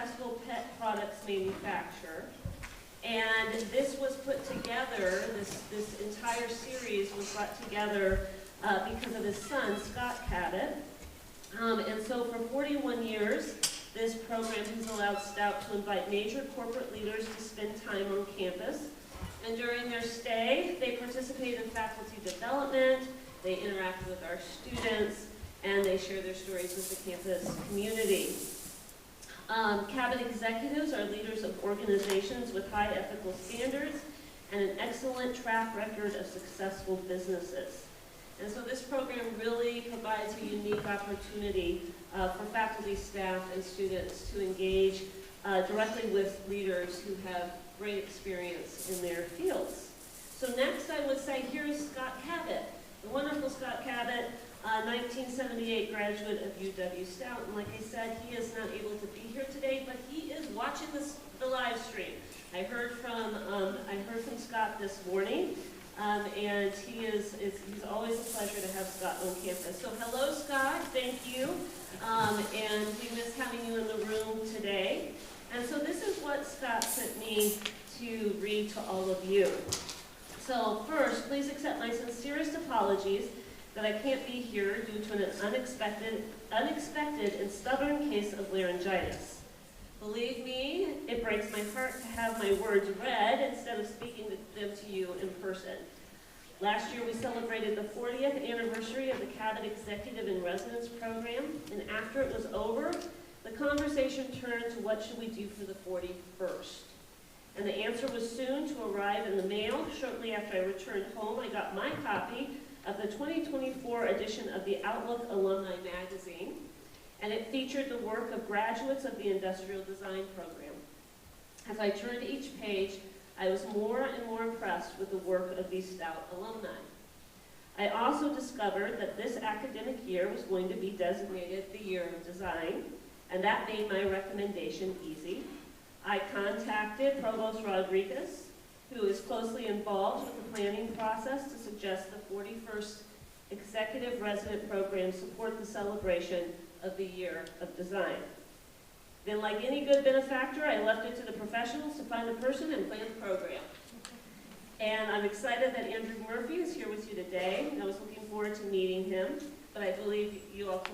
successful pet products manufacturer. And this was put together, this entire series was brought together because of his son, Scott Cabot. And so for 41 years, this program has allowed Stout to invite major corporate leaders to spend time on campus. And during their stay, they participate in faculty development, they interact with our students, and they share their stories with the campus community. Cabot executives are leaders of organizations with high ethical standards and an excellent track record of successful businesses. And so this program really provides a unique opportunity for faculty, staff, and students to engage directly with leaders who have great experience in their fields. So next I would say here's Scott Cabot, the wonderful Scott Cabot, 1978 graduate of UW-Stout. And like I said, he is not able to be here today, but he is watching the live stream. I heard from Scott this morning. And he's always a pleasure to have Scott on campus. So hello, Scott, thank you. And we miss having you in the room today. And so this is what Scott sent me to read to all of you. So first, please accept my sincerest apologies that I can't be here due to an unexpected and stubborn case of laryngitis. Believe me, it breaks my heart to have my words read instead of speaking them to you in person. Last year we celebrated the 40th anniversary of the Cabot Executive in Residence program, and after it was over, the conversation turned to what should we do for the 41st. And the answer was soon to arrive in the mail. Shortly after I returned home, I got my copy of the 2024 edition of the Outlook Alumni Magazine, and it featured the work of graduates of the Industrial Design program. As I turned each page, I was more and more impressed with the work of these Stout alumni. I also discovered that this academic year was going to be designated the Year of Design, and that made my recommendation easy. I contacted Provost Rodriguez, who is closely involved with the planning process, to suggest the 41st Executive Resident Program support the celebration of the Year of Design. Then, like any good benefactor, I left it to the professionals to find the person and plan the program. And I'm excited that Andrew Murphy is here with you today. I was looking forward to meeting him, but I believe you all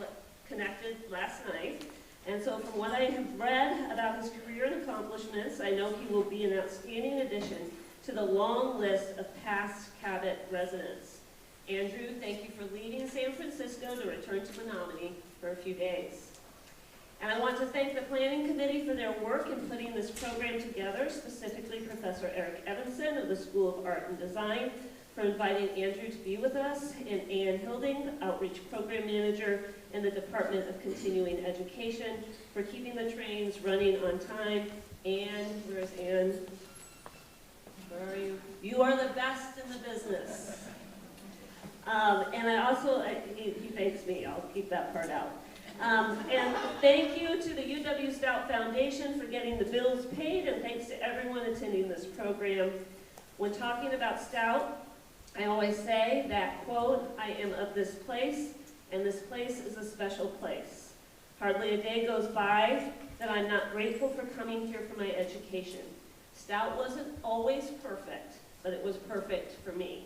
connected last night. And so from what I have read about his career and accomplishments, I know he will be an outstanding addition to the long list of past Cabot residents. Andrew, thank you for leaving San Francisco to return to Menominee for a few days. And I want to thank the planning committee for their work in putting this program together, specifically Professor Eric Evanson of the School of Art and Design for inviting Andrew to be with us, and Ann Hilding, Outreach Program Manager in the Department of Continuing Education, for keeping the trains running on time. Ann, where's Ann? Where are you? You are the best in the business. And I also, he thanks me, I'll keep that part out. And thank you to the UW-Stout Foundation for getting the bills paid, and thanks to everyone attending this program. When talking about Stout, I always say that, quote, I am of this place, and this place is a special place. Hardly a day goes by that I'm not grateful for coming here for my education. Stout wasn't always perfect, but it was perfect for me.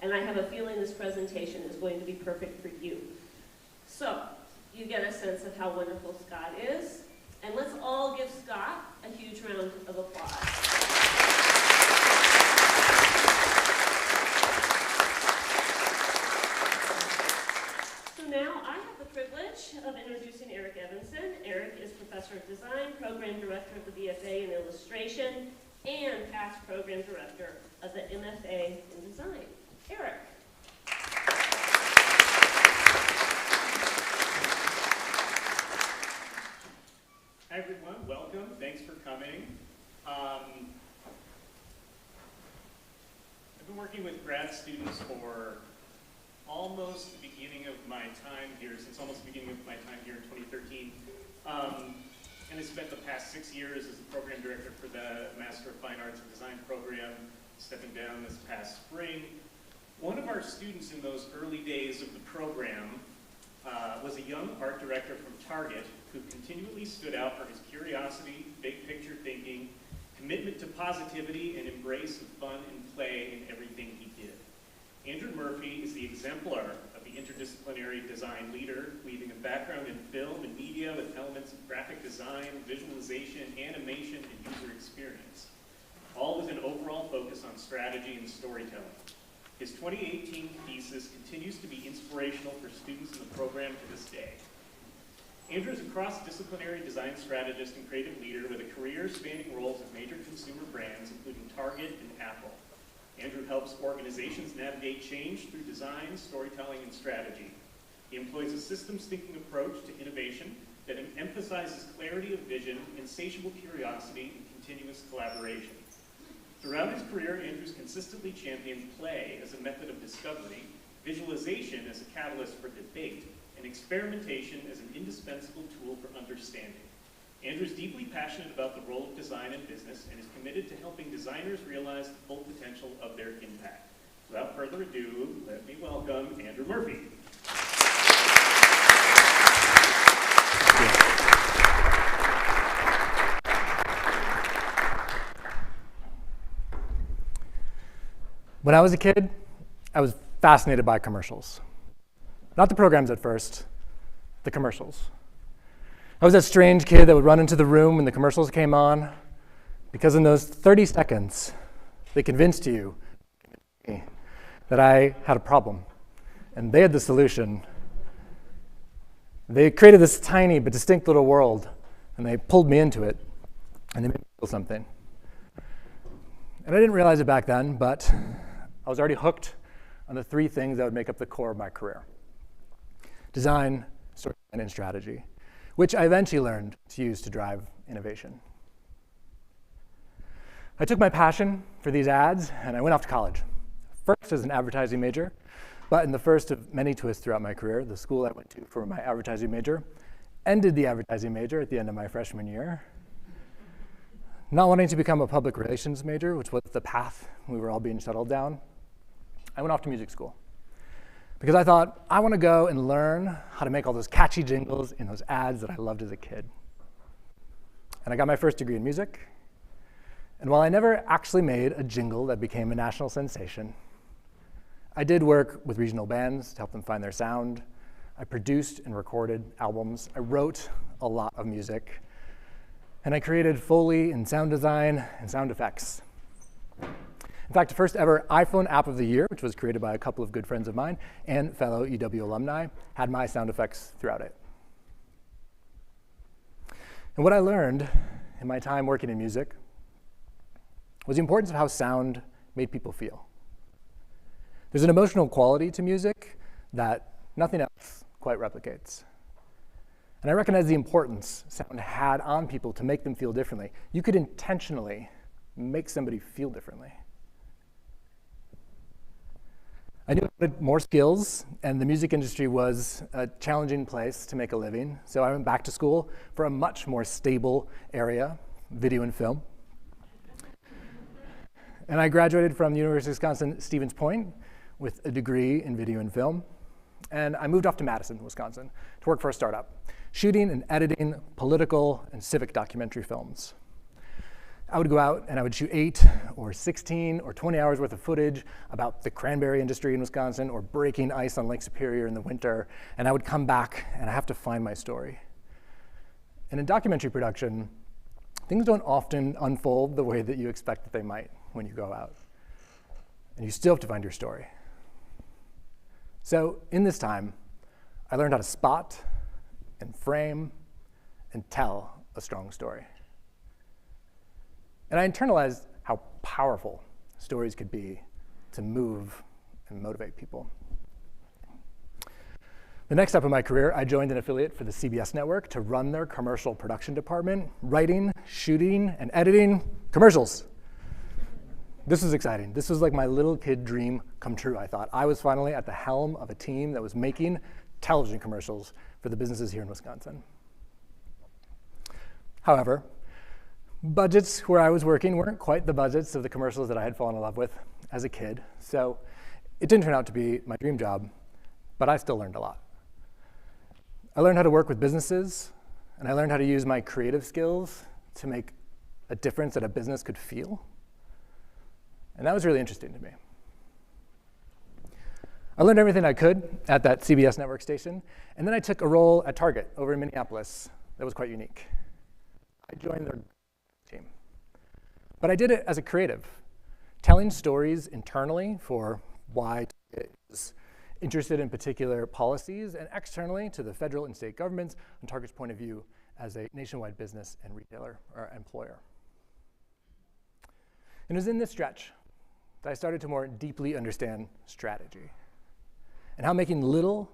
And I have a feeling this presentation is going to be perfect for you. So, you get a sense of how wonderful Scott is. And let's all give Scott a huge round of applause. So now I have the privilege of introducing Eric Evanson. Eric is Professor of Design, Program Director of the BFA in Illustration, and past Program Director of the MFA in Design. Eric. Hi everyone, welcome, thanks for coming. I've been working with grad students for almost the beginning of my time here, since almost the beginning of my time here in 2013. And I spent the past 6 years as the program director for the Master of Fine Arts and Design program, stepping down this past spring. One of our students in those early days of the program was a young art director from Target who continually stood out for his curiosity, big picture thinking, commitment to positivity, and embrace of fun and play in everything he did. Andrew Murphy is the exemplar of the interdisciplinary design leader, weaving a background in film and media with elements of graphic design, visualization, animation, and user experience, all with an overall focus on strategy and storytelling. His 2018 thesis continues to be inspirational for students in the program to this day. Andrew is a cross-disciplinary design strategist and creative leader with a career spanning roles at major consumer brands, including Target and Apple. Andrew helps organizations navigate change through design, storytelling, and strategy. He employs a systems thinking approach to innovation that emphasizes clarity of vision, insatiable curiosity, and continuous collaboration. Throughout his career, Andrew's consistently championed play as a method of discovery, visualization as a catalyst for debate, and experimentation as an indispensable tool for understanding. Andrew is deeply passionate about the role of design in business and is committed to helping designers realize the full potential of their impact. Without further ado, let me welcome Andrew Murphy. When I was a kid, I was fascinated by commercials. Not the programs at first, the commercials. I was that strange kid that would run into the room when the commercials came on, because in those 30 seconds, they convinced you that I had a problem, and they had the solution. They created this tiny but distinct little world, and they pulled me into it, and they made me feel something. And I didn't realize it back then, but I was already hooked on the three things that would make up the core of my career: design, storytelling, and strategy, which I eventually learned to use to drive innovation. I took my passion for these ads and I went off to college. First as an advertising major, but in the first of many twists throughout my career, the school I went to for my advertising major ended the advertising major at the end of my freshman year. Not wanting to become a public relations major, which was the path we were all being shuttled down, I went off to music school. Because I thought, I want to go and learn how to make all those catchy jingles in those ads that I loved as a kid. And I got my first degree in music. And while I never actually made a jingle that became a national sensation, I did work with regional bands to help them find their sound. I produced and recorded albums. I wrote a lot of music. And I created Foley and sound design and sound effects. In fact, the first ever iPhone app of the year, which was created by a couple of good friends of mine and fellow UW alumni, had my sound effects throughout it. And what I learned in my time working in music was the importance of how sound made people feel. There's an emotional quality to music that nothing else quite replicates. And I recognize the importance sound had on people to make them feel differently. You could intentionally make somebody feel differently. I knew I wanted more skills, and the music industry was a challenging place to make a living, so I went back to school for a much more stable area, video and film. And I graduated from the University of Wisconsin-Stevens Point with a degree in video and film, and I moved off to Madison, Wisconsin, to work for a startup, shooting and editing political and civic documentary films. I would go out and I would shoot 8 or 16 or 20 hours worth of footage about the cranberry industry in Wisconsin or breaking ice on Lake Superior in the winter, and I would come back and I have to find my story. And in documentary production, things don't often unfold the way that you expect that they might when you go out. And you still have to find your story. So in this time, I learned how to spot and frame and tell a strong story. And I internalized how powerful stories could be to move and motivate people. The next step in my career, I joined an affiliate for the CBS network to run their commercial production department, writing, shooting, and editing commercials. This was exciting. This was like my little kid dream come true, I thought. I was finally at the helm of a team that was making television commercials for the businesses here in Wisconsin. However, budgets where I was working weren't quite the budgets of the commercials that I had fallen in love with as a kid, so it didn't turn out to be my dream job, but I still learned a lot. I learned how to work with businesses and I learned how to use my creative skills to make a difference that a business could feel. And that was really interesting to me. I learned everything I could at that CBS network station, and then I took a role at Target over in Minneapolis that was quite unique. I joined their team. But I did it as a creative, telling stories internally for why Target is interested in particular policies, and externally to the federal and state governments on Target's point of view as a nationwide business and retailer or employer. And it was in this stretch that I started to more deeply understand strategy and how making little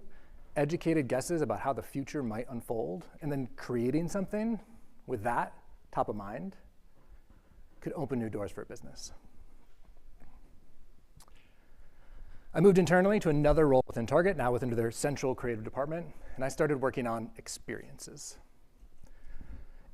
educated guesses about how the future might unfold and then creating something with that top of mind could open new doors for a business. I moved internally to another role within Target, now within their central creative department, and I started working on experiences.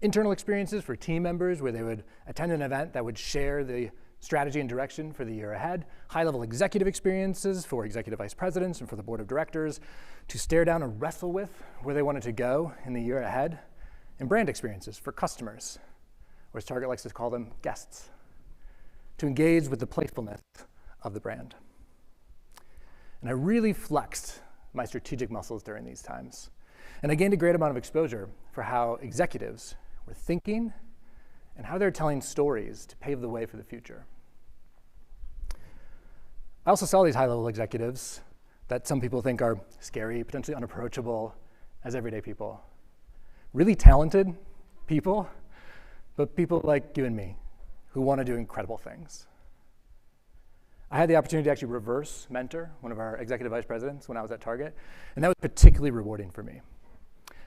Internal experiences for team members where they would attend an event that would share the strategy and direction for the year ahead, high-level executive experiences for executive vice presidents and for the board of directors to stare down and wrestle with where they wanted to go in the year ahead, and brand experiences for customers, or as Target likes to call them, guests, to engage with the playfulness of the brand. And I really flexed my strategic muscles during these times. And I gained a great amount of exposure for how executives were thinking and how they're telling stories to pave the way for the future. I also saw these high-level executives that some people think are scary, potentially unapproachable as everyday people. Really talented people, but people like you and me who want to do incredible things. I had the opportunity to actually reverse mentor one of our executive vice presidents when I was at Target, and that was particularly rewarding for me.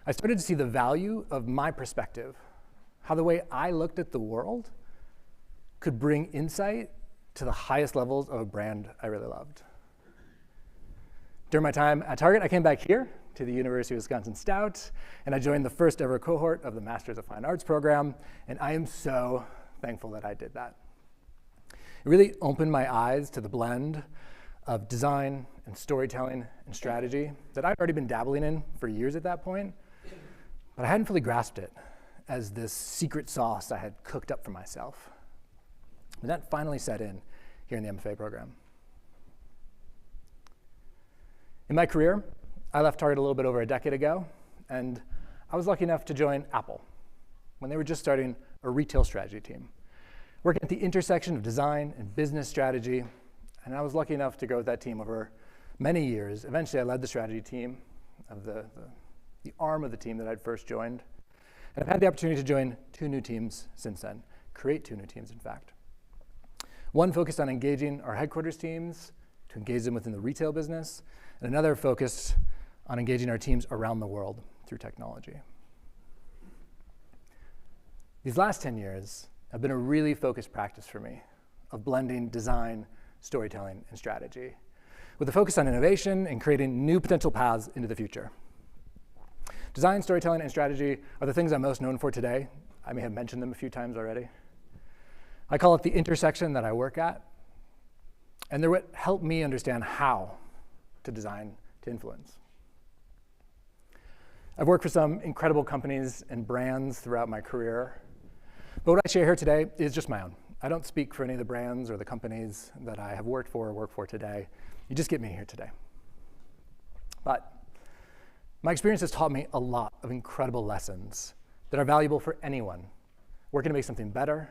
I started to see the value of my perspective, how the way I looked at the world could bring insight to the highest levels of a brand I really loved. During my time at Target, I came back here to the University of Wisconsin-Stout, and I joined the first ever cohort of the Masters of Fine Arts program, and I am so thankful that I did that. It really opened my eyes to the blend of design and storytelling and strategy that I'd already been dabbling in for years at that point, but I hadn't fully grasped it as this secret sauce I had cooked up for myself. And that finally set in here in the MFA program. In my career, I left Target a little bit over a decade ago, and I was lucky enough to join Apple when they were just starting a retail strategy team, working at the intersection of design and business strategy, and I was lucky enough to go with that team over many years. Eventually, I led the strategy team of the arm of the team that I'd first joined, and I've had the opportunity to join 2 new teams since then, create 2 new teams, in fact. One focused on engaging our headquarters teams to engage them within the retail business, and another focused on engaging our teams around the world through technology. These last 10 years have been a really focused practice for me of blending design, storytelling, and strategy, with a focus on innovation and creating new potential paths into the future. Design, storytelling, and strategy are the things I'm most known for today. I may have mentioned them a few times already. I call it the intersection that I work at, and they're what help me understand how to design to influence. I've worked for some incredible companies and brands throughout my career, but what I share here today is just my own. I don't speak for any of the brands or the companies that I have worked for or work for today. You just get me here today. But my experience has taught me a lot of incredible lessons that are valuable for anyone working to make something better,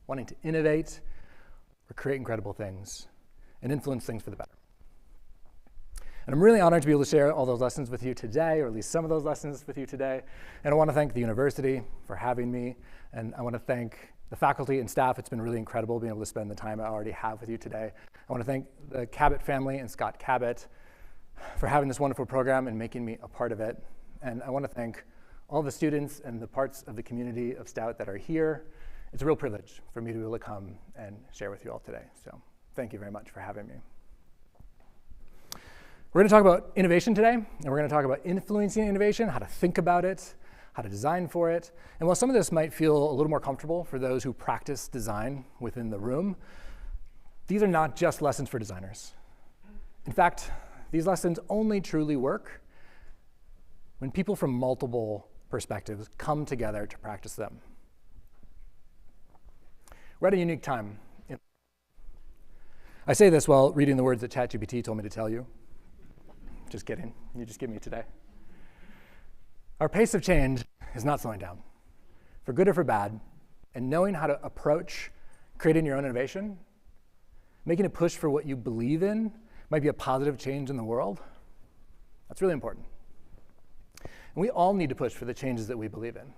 wanting to innovate, or create incredible things and influence things for the better. And I'm really honored to be able to share all those lessons with you today, or at least some of those lessons with you today. And I want to thank the university for having me, and I want to thank the faculty and staff. It's been really incredible being able to spend the time I already have with you today. I want to thank the Cabot family and Scott Cabot for having this wonderful program and making me a part of it. And I want to thank all the students and the parts of the community of Stout that are here. It's a real privilege for me to be able to come and share with you all today. So thank you very much for having me. We're going to talk about innovation today, and we're going to talk about influencing innovation, how to think about it, how to design for it. And while some of this might feel a little more comfortable for those who practice design within the room, these are not just lessons for designers. In fact, these lessons only truly work when people from multiple perspectives come together to practice them. We're at a unique time. I say this while reading the words that ChatGPT told me to tell you. Just kidding. You just give me today. Our pace of change is not slowing down, for good or for bad, and knowing how to approach creating your own innovation, making a push for what you believe in might be a positive change in the world. That's really important. And we all need to push for the changes that we believe in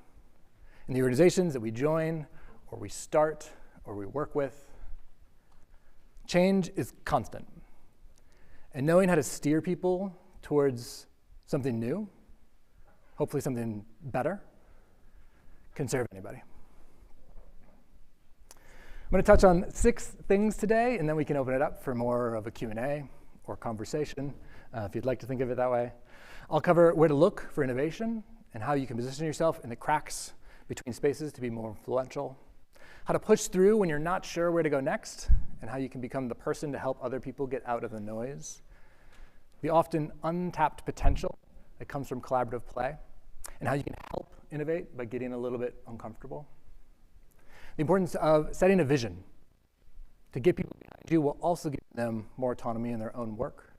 the organizations that we join, or we start, or we work with. Change is constant. And knowing how to steer people towards something new, hopefully something better, can serve anybody. I'm going to touch on 6 things today, and then we can open it up for more of a Q&A or conversation, if you'd like to think of it that way. I'll cover where to look for innovation and how you can position yourself in the cracks between spaces to be more influential, how to push through when you're not sure where to go next, and how you can become the person to help other people get out of the noise, the often untapped potential that comes from collaborative play, and how you can help innovate by getting a little bit uncomfortable. The importance of setting a vision to get people behind you while also giving them more autonomy in their own work.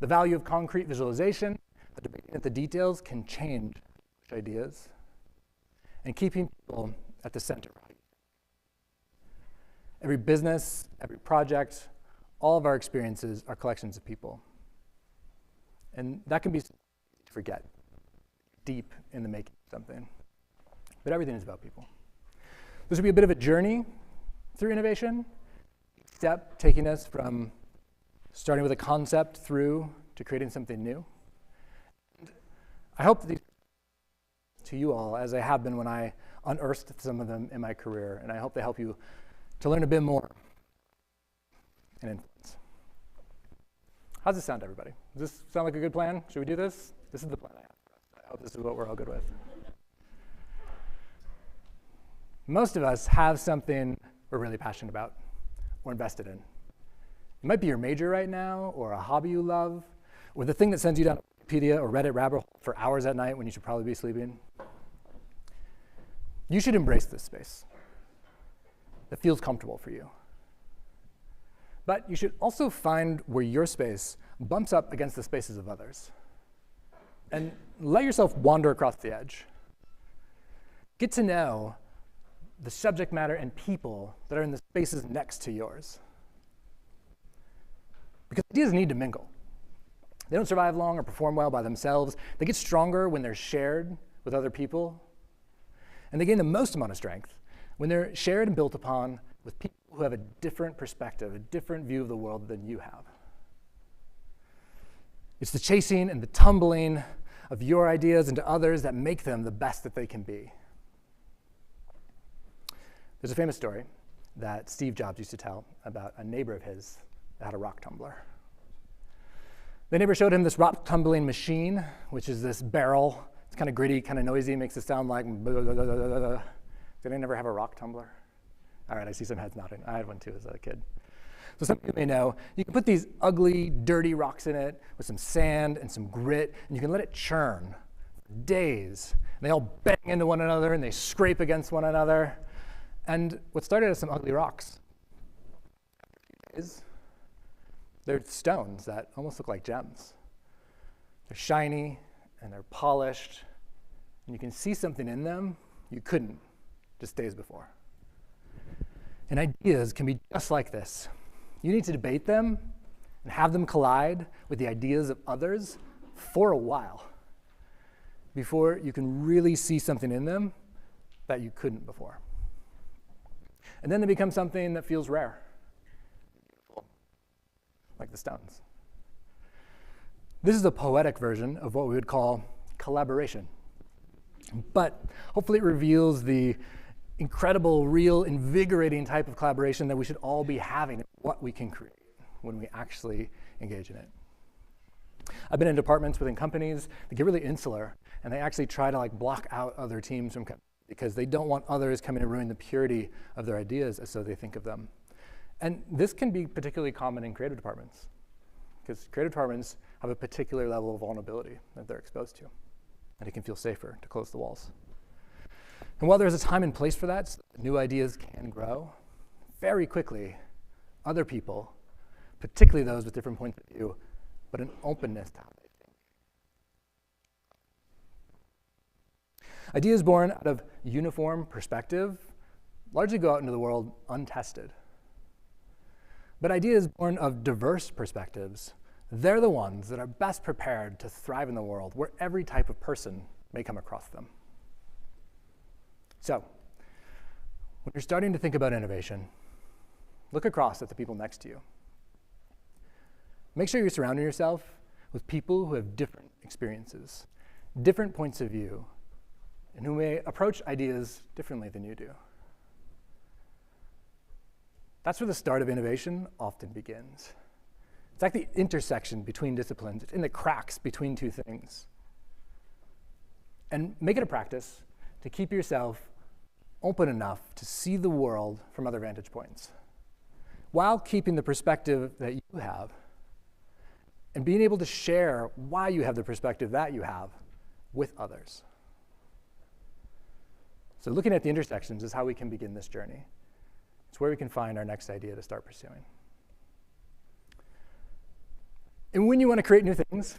The value of concrete visualization, that debating at the details can change ideas, and keeping people at the center. Every business, every project, all of our experiences are collections of people. And that can be easy to forget, deep in the making of something. But everything is about people. This will be a bit of a journey through innovation, each step taking us from starting with a concept through to creating something new. And I hope that these to you all, as I have been when I unearthed some of them in my career, and I hope they help you to learn a bit more and influence. How's this sound, everybody? Does this sound like a good plan? Should we do this? This is the plan I have. I hope this is what we're all good with. Most of us have something we're really passionate about or invested in. It might be your major right now, or a hobby you love, or the thing that sends you down Wikipedia or Reddit rabbit hole for hours at night when you should probably be sleeping. You should embrace this space that feels comfortable for you. But you should also find where your space bumps up against the spaces of others. And let yourself wander across the edge. Get to know the subject matter and people that are in the spaces next to yours. Because ideas need to mingle. They don't survive long or perform well by themselves. They get stronger when they're shared with other people. And they gain the most amount of strength when they're shared and built upon with people who have a different perspective, a different view of the world than you have. It's the chasing and the tumbling of your ideas into others that make them the best that they can be. There's a famous story that Steve Jobs used to tell about a neighbor of his that had a rock tumbler. The neighbor showed him this rock tumbling machine, which is this barrel. It's kind of gritty, kind of noisy, makes it sound like blah, blah, blah, blah, blah. Did anyone ever have a rock tumbler? All right, I see some heads nodding. I had one too as a kid. So some of you may know, you can put these ugly, dirty rocks in it with some sand and some grit, and you can let it churn for days. And they all bang into one another, and they scrape against one another. And what started as some ugly rocks, after a few days, they're stones that almost look like gems. They're shiny, and they're polished, and you can see something in them you couldn't just days before. And ideas can be just like this. You need to debate them and have them collide with the ideas of others for a while before you can really see something in them that you couldn't before. And then they become something that feels rare, like the stones. This is a poetic version of what we would call collaboration. But hopefully it reveals the incredible, real, invigorating type of collaboration that we should all be having, what we can create when we actually engage in it. I've been in departments within companies that get really insular, and they actually try to block out other teams from because they don't want others coming to ruin the purity of their ideas as so they think of them. And this can be particularly common in creative departments, because creative departments have a particular level of vulnerability that they're exposed to. and it can feel safer to close the walls. And while there's a time and place for that, so that new ideas can grow, very quickly, other people, particularly those with different points of view, but an openness to how they think. Ideas born out of uniform perspective largely go out into the world untested. But ideas born of diverse perspectives, they're the ones that are best prepared to thrive in the world where every type of person may come across them. So, when you're starting to think about innovation, look across at the people next to you. Make sure you're surrounding yourself with people who have different experiences, different points of view, and who may approach ideas differently than you do. That's where the start of innovation often begins. It's like the intersection between disciplines. It's in the cracks between two things. And make it a practice to keep yourself open enough to see the world from other vantage points, while keeping the perspective that you have, and being able to share why you have the perspective that you have with others. So looking at the intersections is how we can begin this journey. It's where we can find our next idea to start pursuing. And when you want to create new things,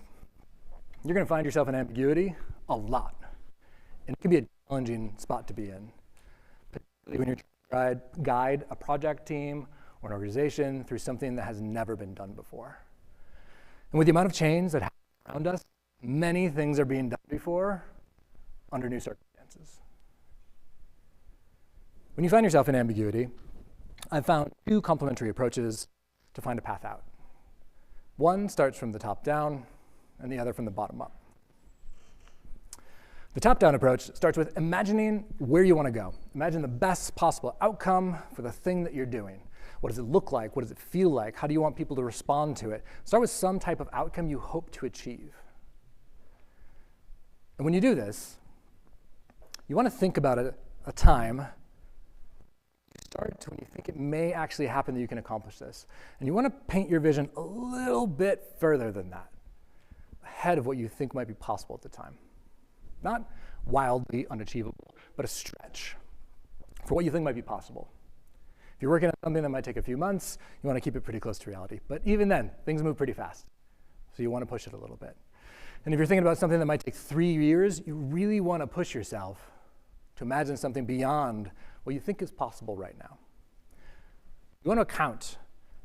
you're going to find yourself in ambiguity a lot. And it can be a challenging spot to be in, particularly when you're trying to guide a project team or an organization through something that has never been done before. And with the amount of change that happens around us, many things are being done before under new circumstances. When you find yourself in ambiguity, I've found two complementary approaches to find a path out. One starts from the top down, and the other from the bottom up. The top-down approach starts with imagining where you want to go. Imagine the best possible outcome for the thing that you're doing. What does it look like? What does it feel like? How do you want people to respond to it? Start with some type of outcome you hope to achieve. And when you do this, you want to think about a time start to when you think it may actually happen that you can accomplish this. And you want to paint your vision a little bit further than that, ahead of what you think might be possible at the time. Not wildly unachievable, but a stretch for what you think might be possible. If you're working on something that might take a few months, you want to keep it pretty close to reality. But even then, things move pretty fast, so you want to push it a little bit. And if you're thinking about something that might take 3 years, you really want to push yourself to imagine something beyond what you think is possible right now. You want to account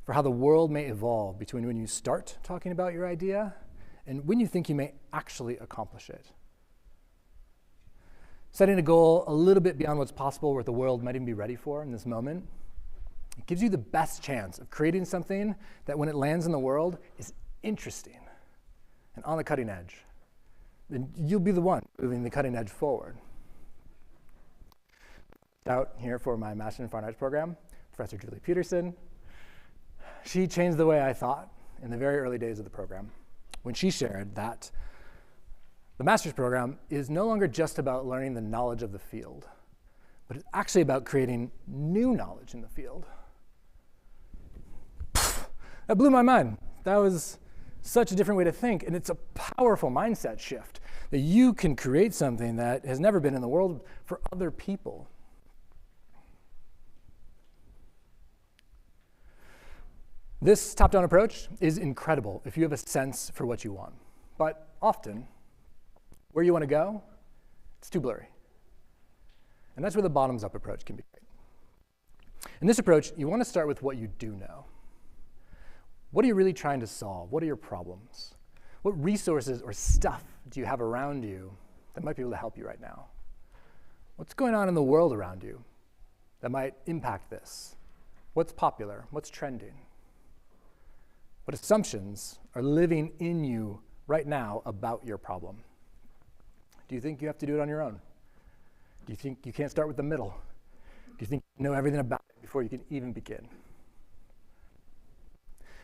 for how the world may evolve between when you start talking about your idea and when you think you may actually accomplish it. Setting a goal a little bit beyond what's possible, what the world might even be ready for in this moment, it gives you the best chance of creating something that when it lands in the world is interesting and on the cutting edge. Then you'll be the one moving the cutting edge forward. Out here for my Master in Fine Arts program, Professor Julie Peterson. She changed the way I thought in the very early days of the program when she shared that the master's program is no longer just about learning the knowledge of the field, but it's actually about creating new knowledge in the field. That blew my mind. That was such a different way to think, and it's a powerful mindset shift that you can create something that has never been in the world for other people. This top-down approach is incredible if you have a sense for what you want, but often, where you want to go, it's too blurry. And that's where the bottoms-up approach can be great. In this approach, you want to start with what you do know. What are you really trying to solve? What are your problems? What resources or stuff do you have around you that might be able to help you right now? What's going on in the world around you that might impact this? What's popular? What's trending? What assumptions are living in you right now about your problem? Do you think you have to do it on your own? Do you think you can't start with the middle? Do you think you know everything about it before you can even begin?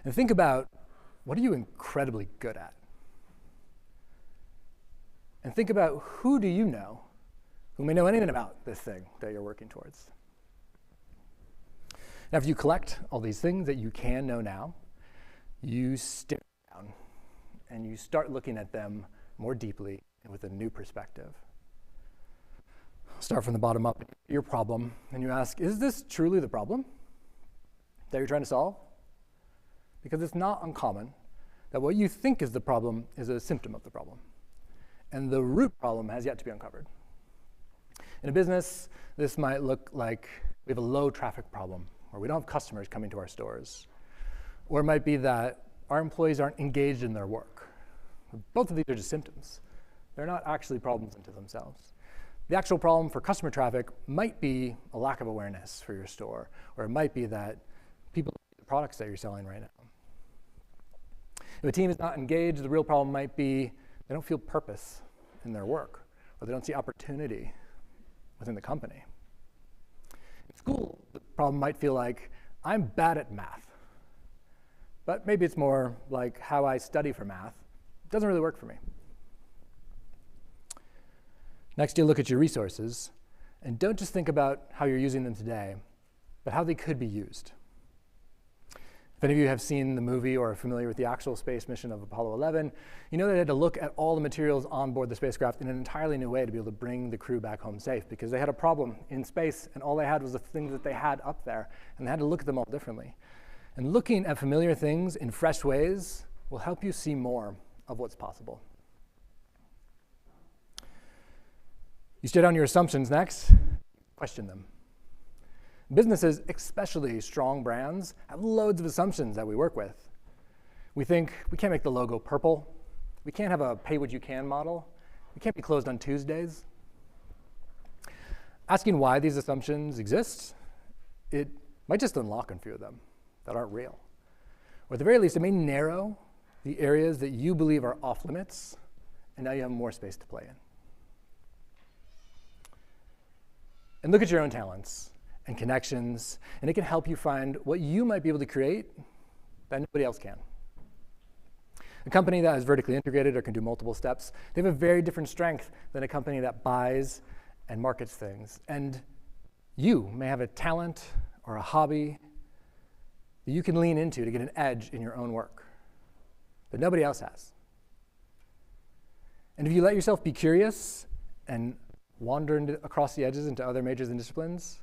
And think about, what are you incredibly good at? And think about, who do you know who may know anything about this thing that you're working towards? After you collect all these things that you can know now, you stare down and you start looking at them more deeply and with a new perspective. Start from the bottom up, your problem, and you ask, is this truly the problem that you're trying to solve? Because it's not uncommon that what you think is the problem is a symptom of the problem. And the root problem has yet to be uncovered. In a business, this might look like we have a low traffic problem, or we don't have customers coming to our stores. Or it might be that our employees aren't engaged in their work. Both of these are just symptoms. They're not actually problems unto themselves. The actual problem for customer traffic might be a lack of awareness for your store, or it might be that people don't need the products that you're selling right now. If a team is not engaged, the real problem might be they don't feel purpose in their work, or they don't see opportunity within the company. In school, the problem might feel like I'm bad at math, but maybe it's more like how I study for math doesn't really work for me. Next, you look at your resources, and don't just think about how you're using them today, but how they could be used. If any of you have seen the movie or are familiar with the actual space mission of Apollo 11, you know they had to look at all the materials on board the spacecraft in an entirely new way to be able to bring the crew back home safe, because they had a problem in space, and all they had was the things that they had up there, and they had to look at them all differently. And looking at familiar things in fresh ways will help you see more of what's possible. You stay down your assumptions next, question them. Businesses, especially strong brands, have loads of assumptions that we work with. We think we can't make the logo purple. We can't have a pay-what-you-can model. We can't be closed on Tuesdays. Asking why these assumptions exist, it might just unlock a few of them that aren't real. Or at the very least, it may narrow the areas that you believe are off limits, and now you have more space to play in. And look at your own talents and connections, and it can help you find what you might be able to create that nobody else can. A company that is vertically integrated or can do multiple steps, they have a very different strength than a company that buys and markets things. And you may have a talent or a hobby that you can lean into to get an edge in your own work that nobody else has. And if you let yourself be curious and wander across the edges into other majors and disciplines,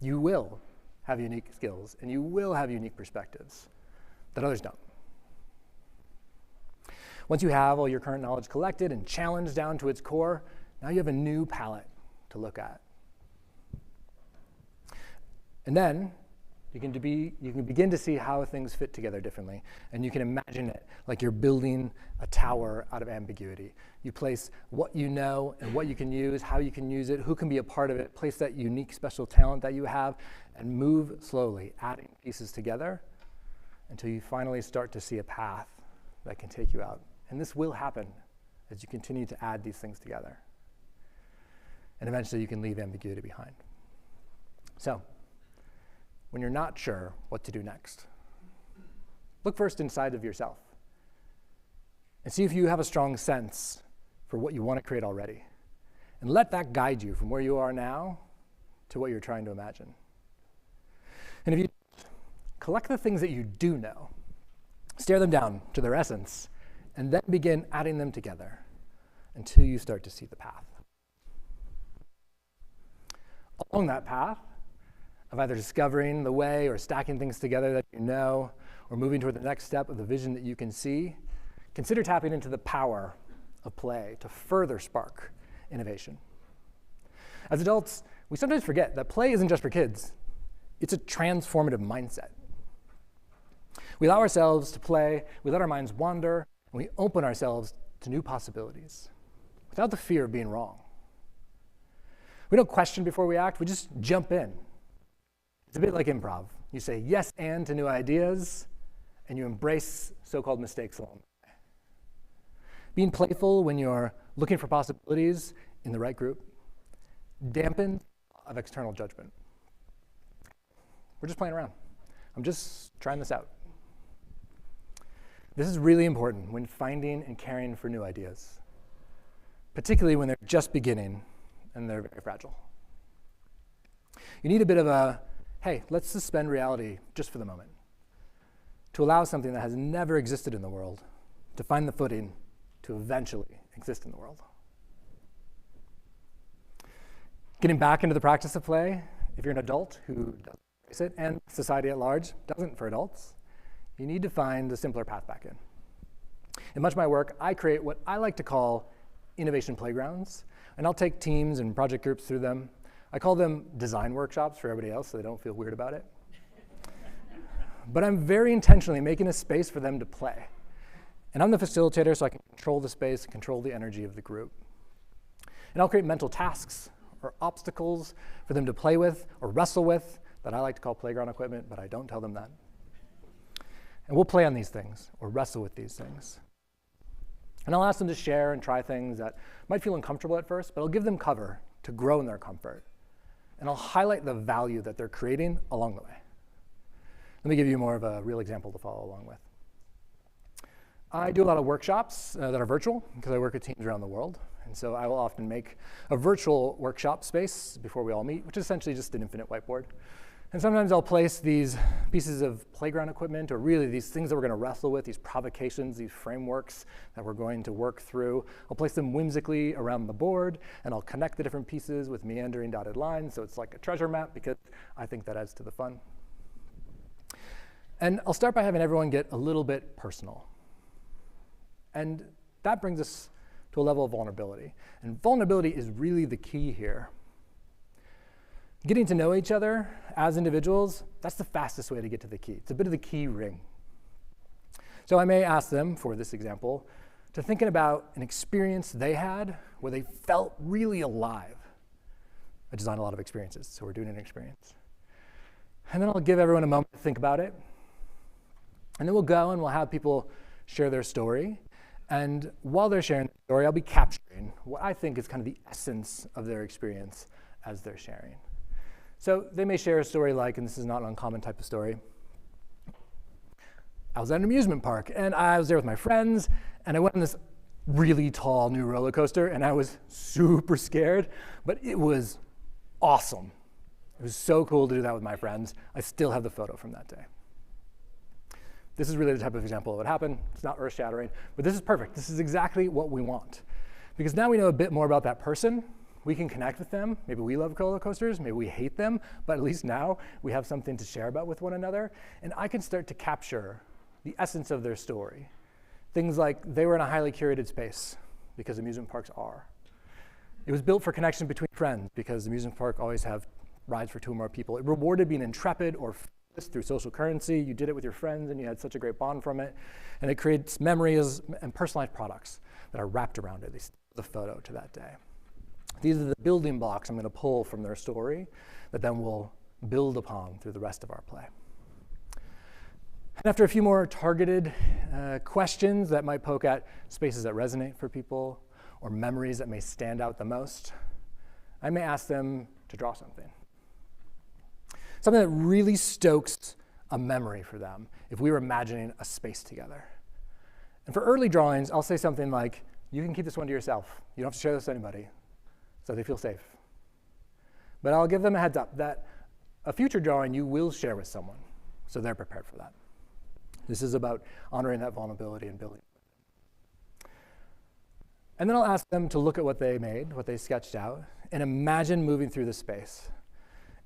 you will have unique skills and you will have unique perspectives that others don't. Once you have all your current knowledge collected and challenged down to its core, now you have a new palette to look at. And then you can begin to see how things fit together differently, and you can imagine it like you're building a tower out of ambiguity. You place what you know and what you can use, how you can use it, who can be a part of it, place that unique special talent that you have, and move slowly, adding pieces together until you finally start to see a path that can take you out. And this will happen as you continue to add these things together. And eventually you can leave ambiguity behind. So, when you're not sure what to do next, look first inside of yourself and see if you have a strong sense for what you want to create already. And let that guide you from where you are now to what you're trying to imagine. And if you collect the things that you do know, stare them down to their essence, and then begin adding them together until you start to see the path. Along that path of either discovering the way or stacking things together that you know, or moving toward the next step of the vision that you can see, consider tapping into the power of play to further spark innovation. As adults, we sometimes forget that play isn't just for kids. It's a transformative mindset. We allow ourselves to play, we let our minds wander, and we open ourselves to new possibilities without the fear of being wrong. We don't question before we act, we just jump in. It's a bit like improv. You say yes and to new ideas, and you embrace so-called mistakes along the way. Being playful when you're looking for possibilities in the right group dampens of external judgment. We're just playing around. I'm just trying this out. This is really important when finding and caring for new ideas, particularly when they're just beginning and they're very fragile. You need a bit of a, hey, let's suspend reality just for the moment to allow something that has never existed in the world to find the footing to eventually exist in the world. Getting back into the practice of play, if you're an adult who doesn't embrace it, and society at large doesn't for adults, you need to find a simpler path back in. In much of my work, I create what I like to call innovation playgrounds, and I'll take teams and project groups through them. I call them design workshops for everybody else so they don't feel weird about it. But I'm very intentionally making a space for them to play. And I'm the facilitator, so I can control the space, control the energy of the group. And I'll create mental tasks or obstacles for them to play with or wrestle with that I like to call playground equipment, but I don't tell them that. And we'll play on these things or wrestle with these things. And I'll ask them to share and try things that might feel uncomfortable at first, but I'll give them cover to grow in their comfort. And I'll highlight the value that they're creating along the way. Let me give you more of a real example to follow along with. I do a lot of workshops that are virtual because I work with teams around the world. And so I will often make a virtual workshop space before we all meet, which is essentially just an infinite whiteboard. And sometimes I'll place these pieces of playground equipment, or really these things that we're going to wrestle with, these provocations, these frameworks that we're going to work through. I'll place them whimsically around the board, and I'll connect the different pieces with meandering dotted lines, so it's like a treasure map, because I think that adds to the fun. And I'll start by having everyone get a little bit personal. And that brings us to a level of vulnerability. And vulnerability is really the key here. Getting to know each other as individuals, that's the fastest way to get to the key. It's a bit of the key ring. So I may ask them, for this example, to thinking about an experience they had where they felt really alive. I design a lot of experiences, so we're doing an experience. And then I'll give everyone a moment to think about it. And then we'll go and we'll have people share their story. And while they're sharing the story, I'll be capturing what I think is kind of the essence of their experience as they're sharing. So they may share a story like, and this is not an uncommon type of story, I was at an amusement park, and I was there with my friends, and I went on this really tall new roller coaster, and I was super scared, but it was awesome. It was so cool to do that with my friends. I still have the photo from that day. This is really the type of example that would happen. It's not earth-shattering, but this is perfect. This is exactly what we want. Because now we know a bit more about that person. We can connect with them. Maybe we love roller coasters, maybe we hate them, but at least now we have something to share about with one another. And I can start to capture the essence of their story. Things like they were in a highly curated space, because amusement parks are. It was built for connection between friends, because amusement parks always have rides for 2 or more people. It rewarded being intrepid or through social currency. You did it with your friends and you had such a great bond from it. And it creates memories and personalized products that are wrapped around it, the photo to that day. These are the building blocks I'm going to pull from their story that then we'll build upon through the rest of our play. And after a few more targeted questions that might poke at spaces that resonate for people or memories that may stand out the most, I may ask them to draw something. Something that really stokes a memory for them if we were imagining a space together. And for early drawings, I'll say something like, you can keep this one to yourself. You don't have to share this with anybody, so they feel safe. But I'll give them a heads up that a future drawing you will share with someone, so they're prepared for that. This is about honoring that vulnerability and building. And then I'll ask them to look at what they made, what they sketched out, and imagine moving through the space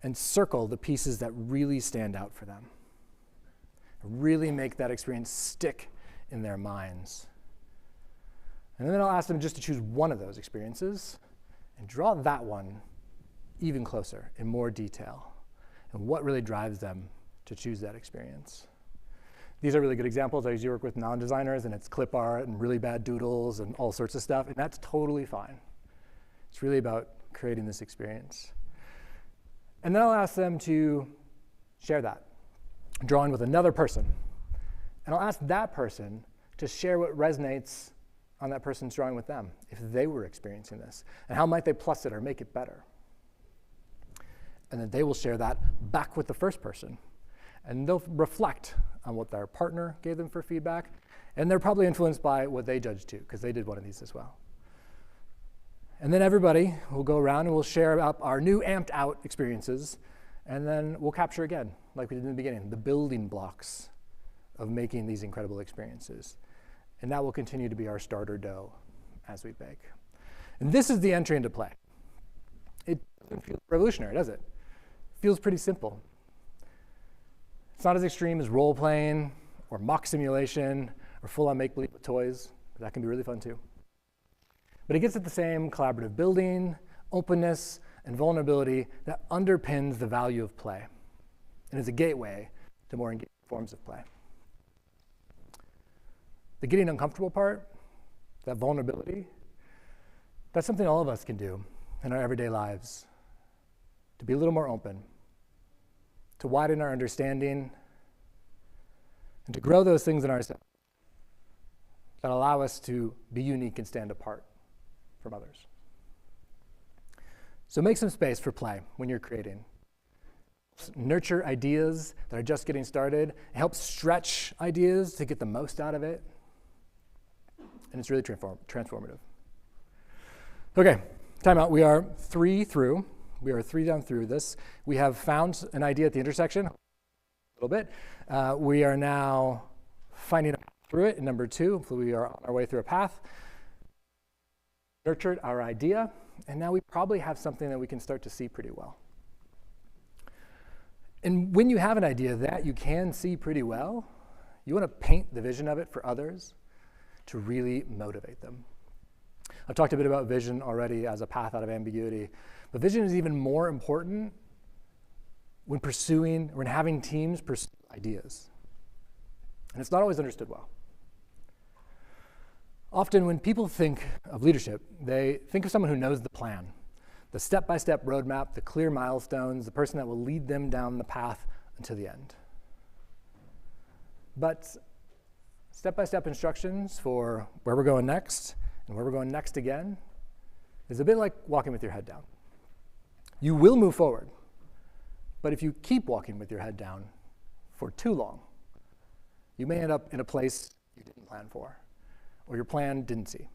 and circle the pieces that really stand out for them. Really make that experience stick in their minds. And then I'll ask them just to choose one of those experiences and draw that one even closer in more detail and what really drives them to choose that experience. These are really good examples. I usually work with non-designers, and it's clip art and really bad doodles and all sorts of stuff, and that's totally fine. It's really about creating this experience. And then I'll ask them to share that, drawing with another person. And I'll ask that person to share what resonates on that person's drawing with them, if they were experiencing this, and how might they plus it or make it better. And then they will share that back with the first person. And they'll reflect on what their partner gave them for feedback, and they're probably influenced by what they judged too, because they did one of these as well. And then everybody will go around and we'll share up our new amped out experiences, and then we'll capture again, like we did in the beginning, the building blocks of making these incredible experiences. And that will continue to be our starter dough as we bake. And this is the entry into play. It doesn't feel revolutionary, does it? It feels pretty simple. It's not as extreme as role-playing or mock simulation or full-on make-believe with toys. That can be really fun too. But it gets at the same collaborative building, openness, and vulnerability that underpins the value of play and is a gateway to more engaging forms of play. The getting uncomfortable part, that vulnerability, that's something all of us can do in our everyday lives, to be a little more open, to widen our understanding, and to grow those things in ourselves that allow us to be unique and stand apart from others. So make some space for play when you're creating. Nurture ideas that are just getting started. It helps stretch ideas to get the most out of it. And it's really transformative. Okay, time out. We are 3 through. We are 3 down through this. We have found an idea at the intersection a little bit. We are now finding a path through it in number 2. So we are on our way through a path. Nurtured our idea, and now we probably have something that we can start to see pretty well. And when you have an idea that you can see pretty well, you want to paint the vision of it for others to really motivate them. I've talked a bit about vision already as a path out of ambiguity, but vision is even more important when having teams pursue ideas. And it's not always understood well. Often when people think of leadership, they think of someone who knows the plan, the step-by-step roadmap, the clear milestones, the person that will lead them down the path until the end. But step-by-step instructions for where we're going next and where we're going next again is a bit like walking with your head down. You will move forward, but if you keep walking with your head down for too long, you may end up in a place you didn't plan for, or your plan didn't see.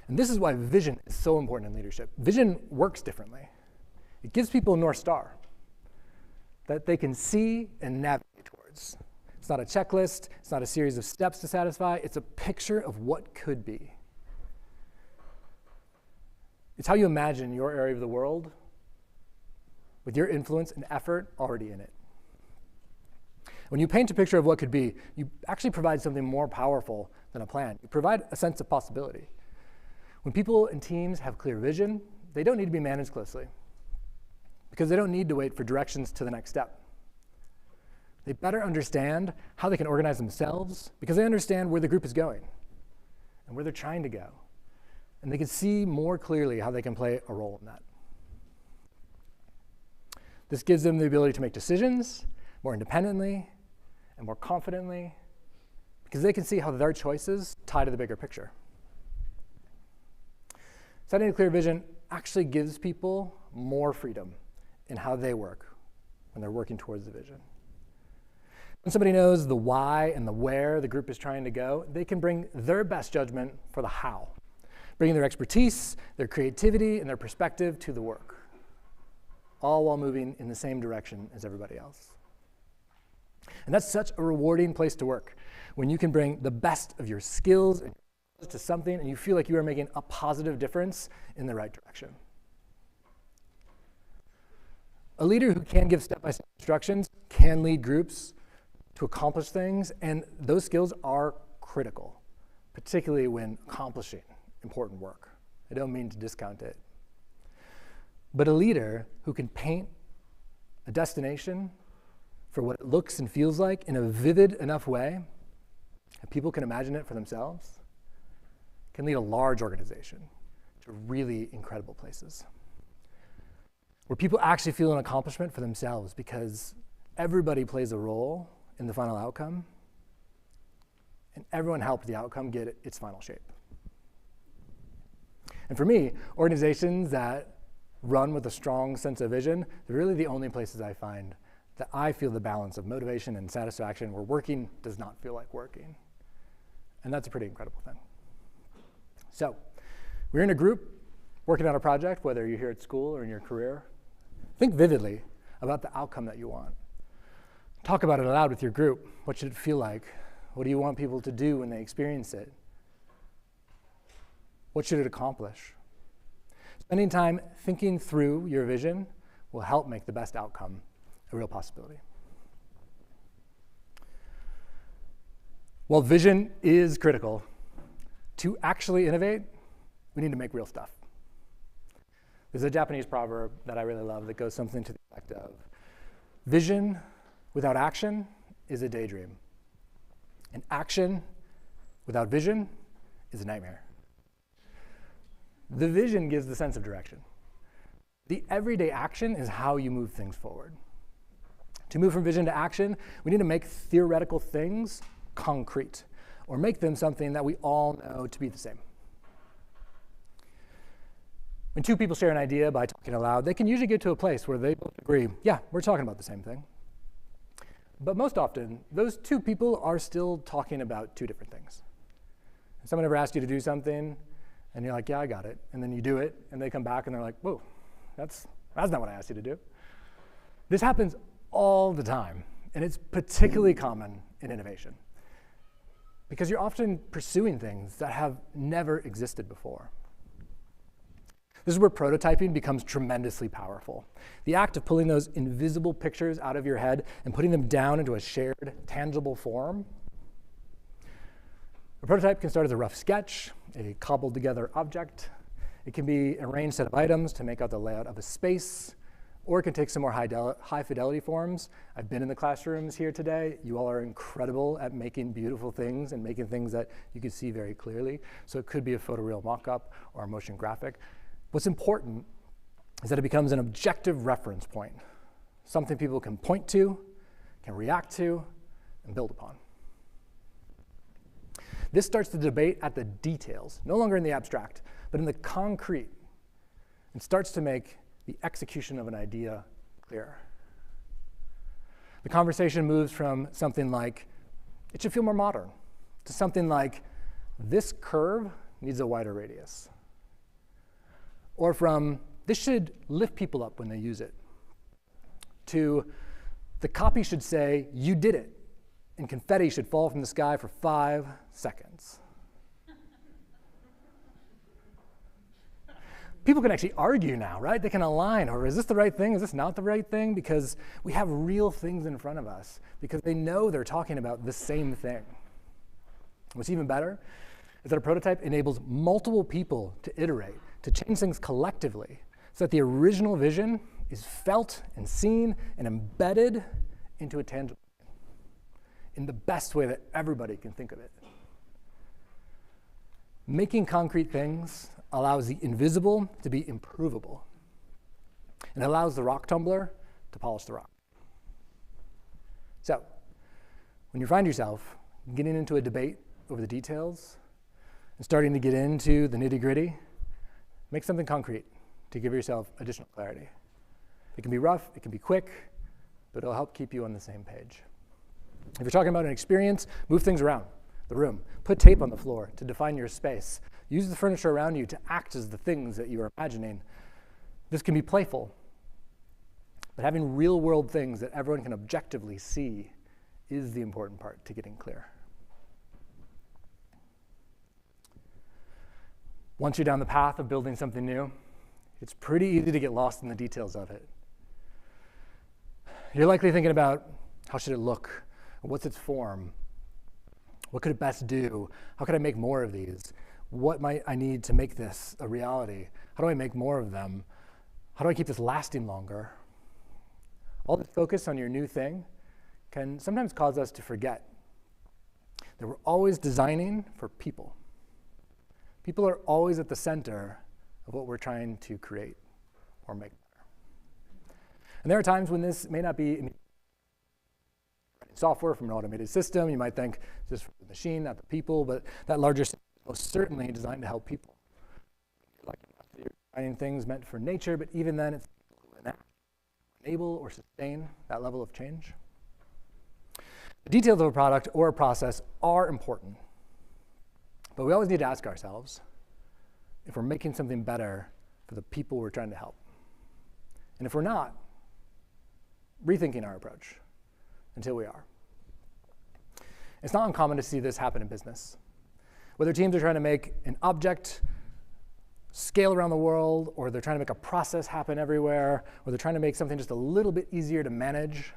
And this is why vision is so important in leadership. Vision works differently. It gives people a North Star that they can see and navigate towards. It's not a checklist. It's not a series of steps to satisfy. It's a picture of what could be. It's how you imagine your area of the world with your influence and effort already in it. When you paint a picture of what could be, you actually provide something more powerful than a plan. You provide a sense of possibility. When people and teams have clear vision, they don't need to be managed closely because they don't need to wait for directions to the next step. They better understand how they can organize themselves because they understand where the group is going and where they're trying to go. And they can see more clearly how they can play a role in that. This gives them the ability to make decisions more independently and more confidently because they can see how their choices tie to the bigger picture. Setting a clear vision actually gives people more freedom in how they work when they're working towards the vision. When somebody knows the why and the where the group is trying to go, they can bring their best judgment for the how, bringing their expertise, their creativity, and their perspective to the work, all while moving in the same direction as everybody else. And that's such a rewarding place to work, when you can bring the best of your skills to something and you feel like you are making a positive difference in the right direction. A leader who can give step-by-step instructions can lead groups to accomplish things, and those skills are critical, particularly when accomplishing important work. I don't mean to discount it. But a leader who can paint a destination for what it looks and feels like in a vivid enough way that people can imagine it for themselves can lead a large organization to really incredible places where people actually feel an accomplishment for themselves because everybody plays a role in the final outcome and everyone helped the outcome get its final shape. And for me, organizations that run with a strong sense of vision, they're really the only places I find that I feel the balance of motivation and satisfaction where working does not feel like working. And that's a pretty incredible thing. So, we're in a group working on a project, whether you're here at school or in your career. Think vividly about the outcome that you want. Talk about it aloud with your group. What should it feel like? What do you want people to do when they experience it? What should it accomplish? Spending time thinking through your vision will help make the best outcome a real possibility. While vision is critical, to actually innovate, we need to make real stuff. There's a Japanese proverb that I really love that goes something to the effect of, vision without action is a daydream, and action without vision is a nightmare. The vision gives the sense of direction. The everyday action is how you move things forward. To move from vision to action, we need to make theoretical things concrete, or make them something that we all know to be the same. When two people share an idea by talking aloud, they can usually get to a place where they both agree, yeah, we're talking about the same thing. But most often, those two people are still talking about two different things. Someone ever asked you to do something, and you're like, yeah, I got it. And then you do it, and they come back, and they're like, whoa, that's not what I asked you to do. This happens all the time, and it's particularly common in innovation, because you're often pursuing things that have never existed before. This is where prototyping becomes tremendously powerful. The act of pulling those invisible pictures out of your head and putting them down into a shared, tangible form. A prototype can start as a rough sketch, a cobbled together object. It can be an arranged set of items to make out the layout of a space, or it can take some more high fidelity forms. I've been in the classrooms here today. You all are incredible at making beautiful things and making things that you can see very clearly. So it could be a photoreal mock-up or a motion graphic. What's important is that it becomes an objective reference point, something people can point to, can react to, and build upon. This starts the debate at the details, no longer in the abstract, but in the concrete, and starts to make the execution of an idea clearer. The conversation moves from something like, it should feel more modern, to something like, this curve needs a wider radius. Or from, this should lift people up when they use it, to, the copy should say, you did it, and confetti should fall from the sky for 5 seconds. People can actually argue now, right? They can align, or is this the right thing? Is this not the right thing? Because we have real things in front of us, because they know they're talking about the same thing. What's even better is that a prototype enables multiple people to iterate, to change things collectively, so that the original vision is felt and seen and embedded into a tangible in the best way that everybody can think of it. Making concrete things allows the invisible to be improvable, and allows the rock tumbler to polish the rock. So, when you find yourself getting into a debate over the details and starting to get into the nitty-gritty, make something concrete to give yourself additional clarity. It can be rough, it can be quick, but it'll help keep you on the same page. If you're talking about an experience, move things around the room. Put tape on the floor to define your space. Use the furniture around you to act as the things that you are imagining. This can be playful, but having real-world things that everyone can objectively see is the important part to getting clear. Once you're down the path of building something new, it's pretty easy to get lost in the details of it. You're likely thinking about, how should it look? What's its form? What could it best do? How could I make more of these? What might I need to make this a reality? How do I make more of them? How do I keep this lasting longer? All this focus on your new thing can sometimes cause us to forget that we're always designing for people. People are always at the center of what we're trying to create or make better. And there are times when this may not be software from an automated system. You might think just for the machine, not the people, but that larger system is most certainly designed to help people. Like you're designing things meant for nature, but even then it's enable or sustain that level of change. The details of a product or a process are important, but we always need to ask ourselves if we're making something better for the people we're trying to help. And if we're not, rethinking our approach until we are. It's not uncommon to see this happen in business. Whether teams are trying to make an object scale around the world, or they're trying to make a process happen everywhere, or they're trying to make something just a little bit easier to manage,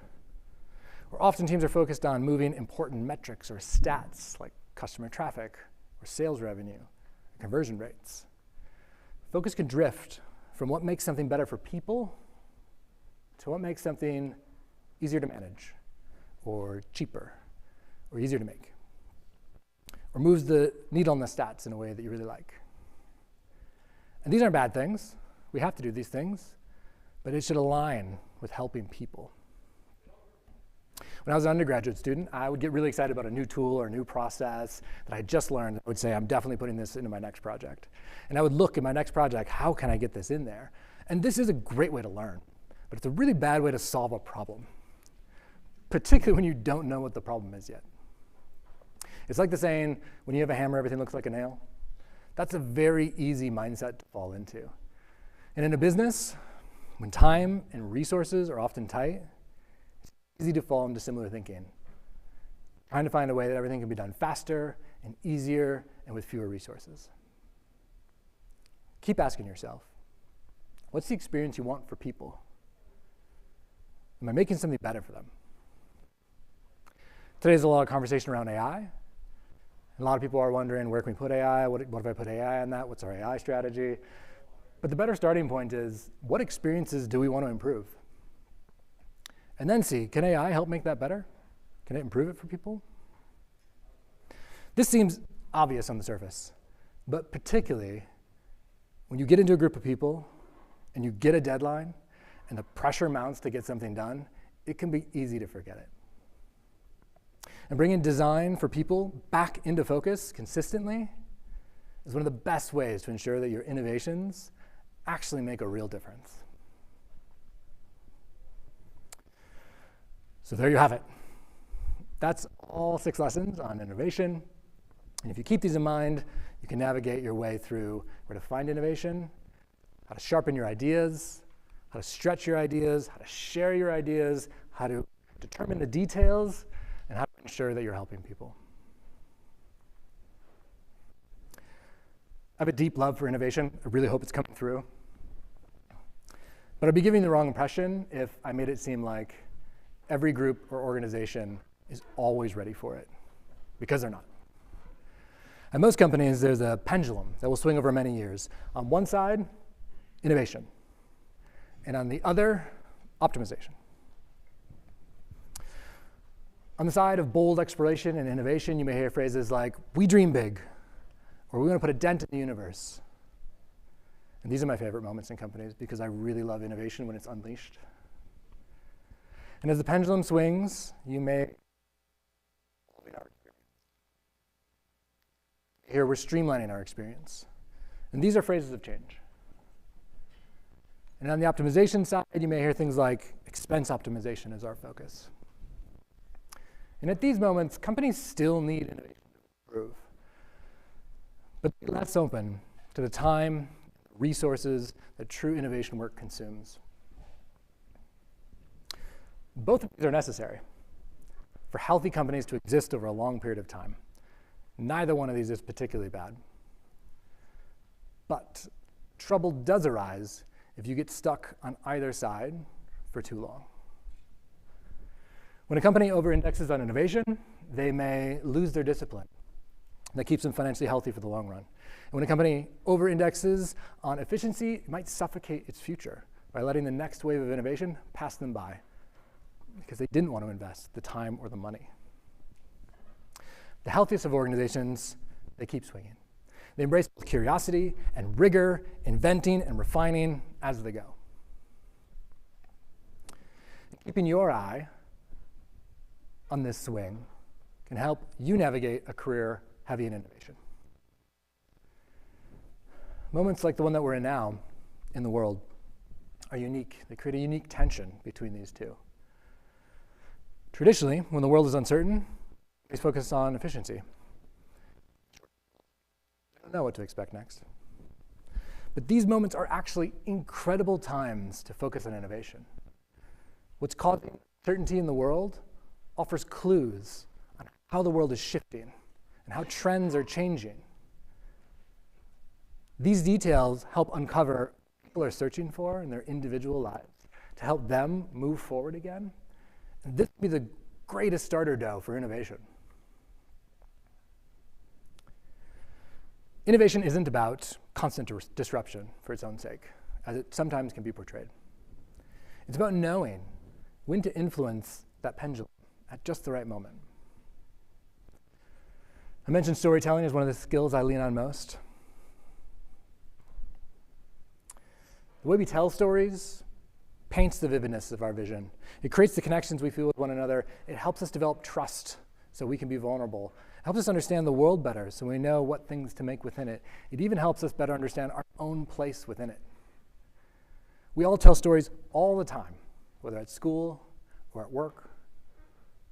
or often teams are focused on moving important metrics or stats like customer traffic or sales revenue or conversion rates. Focus can drift from what makes something better for people to what makes something easier to manage or cheaper or easier to make, or moves the needle on the stats in a way that you really like. And these aren't bad things. We have to do these things, but it should align with helping people. When I was an undergraduate student, I would get really excited about a new tool or a new process that I just learned. I would say, I'm definitely putting this into my next project. And I would look at my next project, how can I get this in there? And this is a great way to learn, but it's a really bad way to solve a problem, particularly when you don't know what the problem is yet. It's like the saying, when you have a hammer, everything looks like a nail. That's a very easy mindset to fall into. And in a business, when time and resources are often tight, it's easy to fall into similar thinking, trying to find a way that everything can be done faster and easier and with fewer resources. Keep asking yourself, what's the experience you want for people? Am I making something better for them? Today's a lot of conversation around AI. And a lot of people are wondering, where can we put AI? What if I put AI on that? What's our AI strategy? But the better starting point is, what experiences do we want to improve? And then see, can AI help make that better? Can it improve it for people? This seems obvious on the surface, but particularly when you get into a group of people and you get a deadline and the pressure mounts to get something done, it can be easy to forget it. And bringing design for people back into focus consistently is one of the best ways to ensure that your innovations actually make a real difference. So there you have it. That's all 6 lessons on innovation. And if you keep these in mind, you can navigate your way through where to find innovation, how to sharpen your ideas, how to stretch your ideas, how to share your ideas, how to determine the details, and how to ensure that you're helping people. I have a deep love for innovation. I really hope it's coming through. But I'd be giving the wrong impression if I made it seem like every group or organization is always ready for it, because they're not. At most companies, there's a pendulum that will swing over many years. On one side, innovation, and on the other, optimization. On the side of bold exploration and innovation, you may hear phrases like, we dream big, or we want to put a dent in the universe. And these are my favorite moments in companies because I really love innovation when it's unleashed. And as the pendulum swings, you may hear we're streamlining our experience. And these are phrases of change. And on the optimization side, you may hear things like expense optimization is our focus. And at these moments, companies still need innovation to improve. But they're less open to the time, resources that true innovation work consumes. Both of these are necessary for healthy companies to exist over a long period of time. Neither one of these is particularly bad. But trouble does arise if you get stuck on either side for too long. When a company over-indexes on innovation, they may lose their discipline. That keeps them financially healthy for the long run. And when a company over-indexes on efficiency, it might suffocate its future by letting the next wave of innovation pass them by because they didn't want to invest the time or the money. The healthiest of organizations, they keep swinging. They embrace both curiosity and rigor, inventing and refining as they go. Keeping your eye on this swing can help you navigate a career heavy in innovation. Moments like the one that we're in now in the world are unique. They create a unique tension between these two. Traditionally, when the world is uncertain, we focus on efficiency. We don't know what to expect next. But these moments are actually incredible times to focus on innovation. What's causing uncertainty in the world offers clues on how the world is shifting and how trends are changing. These details help uncover what people are searching for in their individual lives to help them move forward again. And this will be the greatest starter dough for innovation. Innovation isn't about constant disruption for its own sake, as it sometimes can be portrayed. It's about knowing when to influence that pendulum at just the right moment. I mentioned storytelling as one of the skills I lean on most. The way we tell stories paints the vividness of our vision. It creates the connections we feel with one another. It helps us develop trust so we can be vulnerable. It helps us understand the world better so we know what things to make within it. It even helps us better understand our own place within it. We all tell stories all the time, whether at school or at work.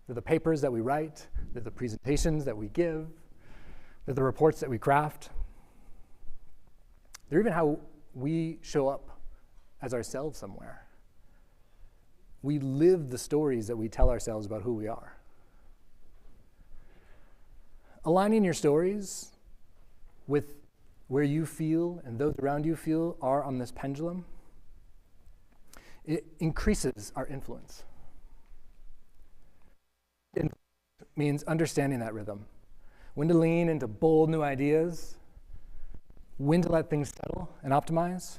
They're the papers that we write. They're the presentations that we give. They're the reports that we craft. They're even how we show up as ourselves somewhere. We live the stories that we tell ourselves about who we are. Aligning your stories with where you feel and those around you feel are on this pendulum, it increases our influence. It means understanding that rhythm. When to lean into bold new ideas, when to let things settle and optimize,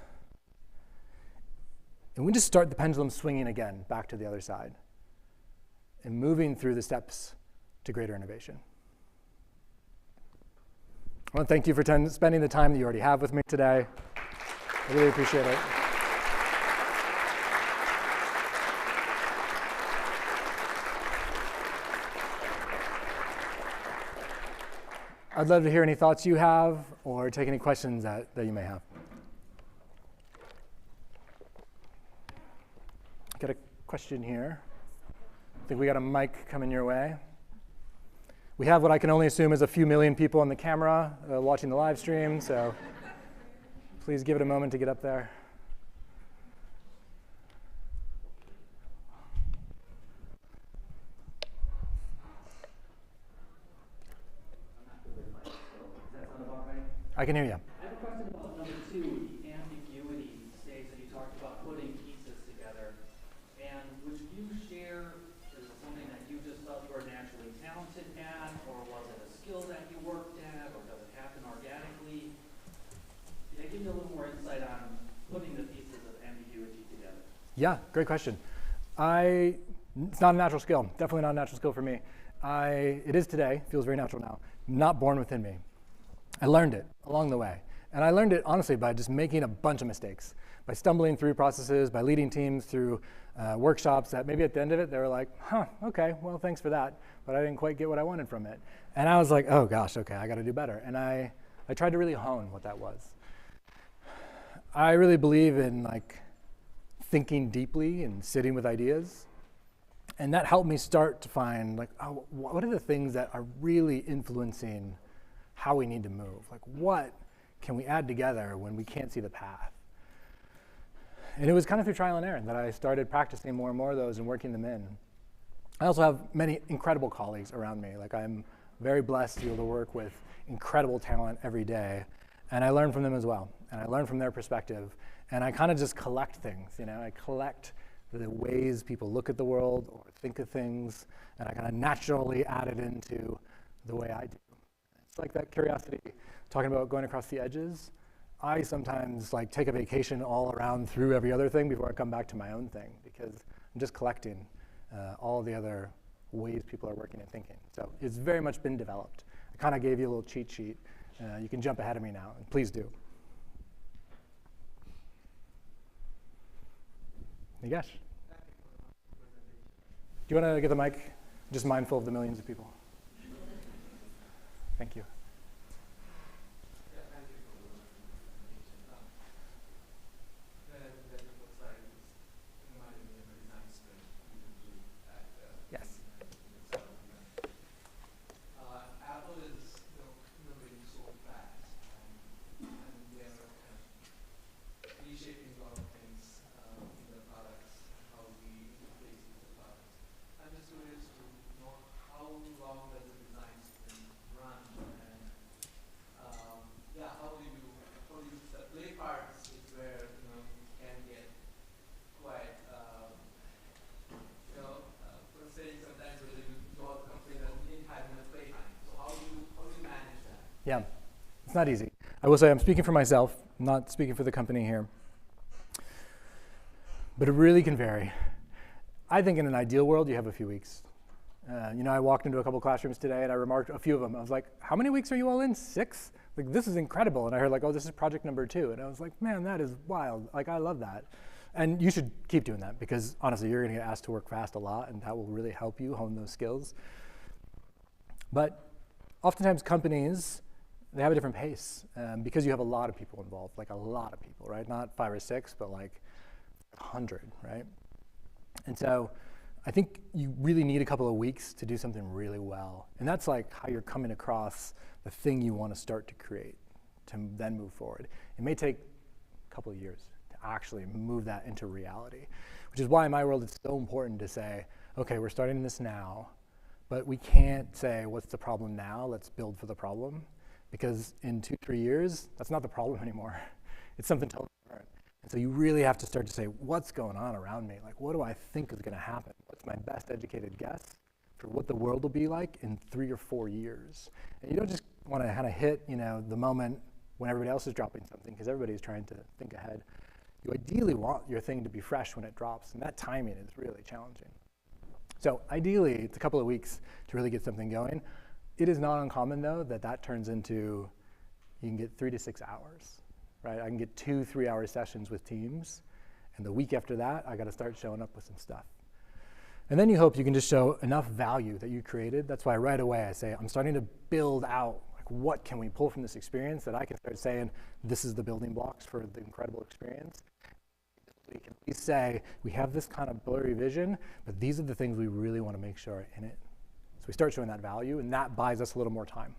and when to start the pendulum swinging again back to the other side and moving through the steps to greater innovation. I want to thank you for spending the time that you already have with me today. I really appreciate it. I'd love to hear any thoughts you have or take any questions that you may have. Got a question here. I think we got a mic coming your way. We have what I can only assume is a few million people on the camera watching the live stream, so please give it a moment to get up there. I can hear you. I have a question about number 2, the ambiguity stage that you talked about putting pieces together. And would you share, is it something that you just felt you were naturally talented at, or was it a skill that you worked at, or does it happen organically? Can you give me a little more insight on putting the pieces of ambiguity together? Yeah, great question. It's not a natural skill, definitely not a natural skill for me. It is today, feels very natural now, not born within me. I learned it along the way. And I learned it, honestly, by just making a bunch of mistakes, by stumbling through processes, by leading teams through workshops that maybe at the end of it, they were like, okay, well, thanks for that, but I didn't quite get what I wanted from it. And I was like, oh gosh, okay, I gotta do better. And I tried to really hone what that was. I really believe in thinking deeply and sitting with ideas. And that helped me start to find what are the things that are really influencing how we need to move? What can we add together when we can't see the path? And it was kind of through trial and error that I started practicing more and more of those and working them in. I also have many incredible colleagues around me. I'm very blessed to be able to work with incredible talent every day. And I learn from them as well. And I learn from their perspective. And I kind of just collect things, I collect the ways people look at the world or think of things. And I kind of naturally add it into the way I do. Like that curiosity, talking about going across the edges. I sometimes take a vacation all around through every other thing before I come back to my own thing because I'm just collecting all the other ways people are working and thinking. So it's very much been developed. I kind of gave you a little cheat sheet. You can jump ahead of me now, and please do. Nigesh? Do you want to get the mic? Just mindful of the millions of people. Thank you. Yes. Apple is moving so fast, and they're reshaping a lot of things in the products, how we interface with the products. I'm just curious to know how long does it It's not easy. I will say I'm speaking for myself, I'm not speaking for the company here. But it really can vary. I think in an ideal world, you have a few weeks. I walked into a couple classrooms today and I remarked a few of them. I was like, how many weeks are you all in? 6? Like, this is incredible. And I heard like, oh, this is project number 2. And I was like, man, that is wild. Like, I love that. And you should keep doing that because honestly, you're gonna get asked to work fast a lot and that will really help you hone those skills. But oftentimes companies, they have a different pace because you have a lot of people involved, like a lot of people, right? Not 5 or 6, but like 100, right? And so I think you really need a couple of weeks to do something really well. And that's like how you're coming across the thing you want to start to create to then move forward. It may take a couple of years to actually move that into reality, which is why in my world it's so important to say, okay, we're starting this now, but we can't say, what's the problem now? Let's build for the problem. Because in 2-3 years, that's not the problem anymore. It's something totally different. And so you really have to start to say, what's going on around me? Like, what do I think is going to happen? What's my best educated guess for what the world will be like in 3 or 4 years? And you don't just want to kind of hit, the moment when everybody else is dropping something, because everybody's trying to think ahead. You ideally want your thing to be fresh when it drops, and that timing is really challenging. So ideally, it's a couple of weeks to really get something going. It is not uncommon, though, that turns into, you can get 3 to 6 hours. Right? I can get 2 3-hour sessions with teams, and the week after that, I got to start showing up with some stuff. And then you hope you can just show enough value that you created. That's why right away I say, I'm starting to build out, like, what can we pull from this experience that I can start saying, this is the building blocks for the incredible experience. We can at least say, we have this kind of blurry vision, but these are the things we really want to make sure are in it. So we start showing that value, and that buys us a little more time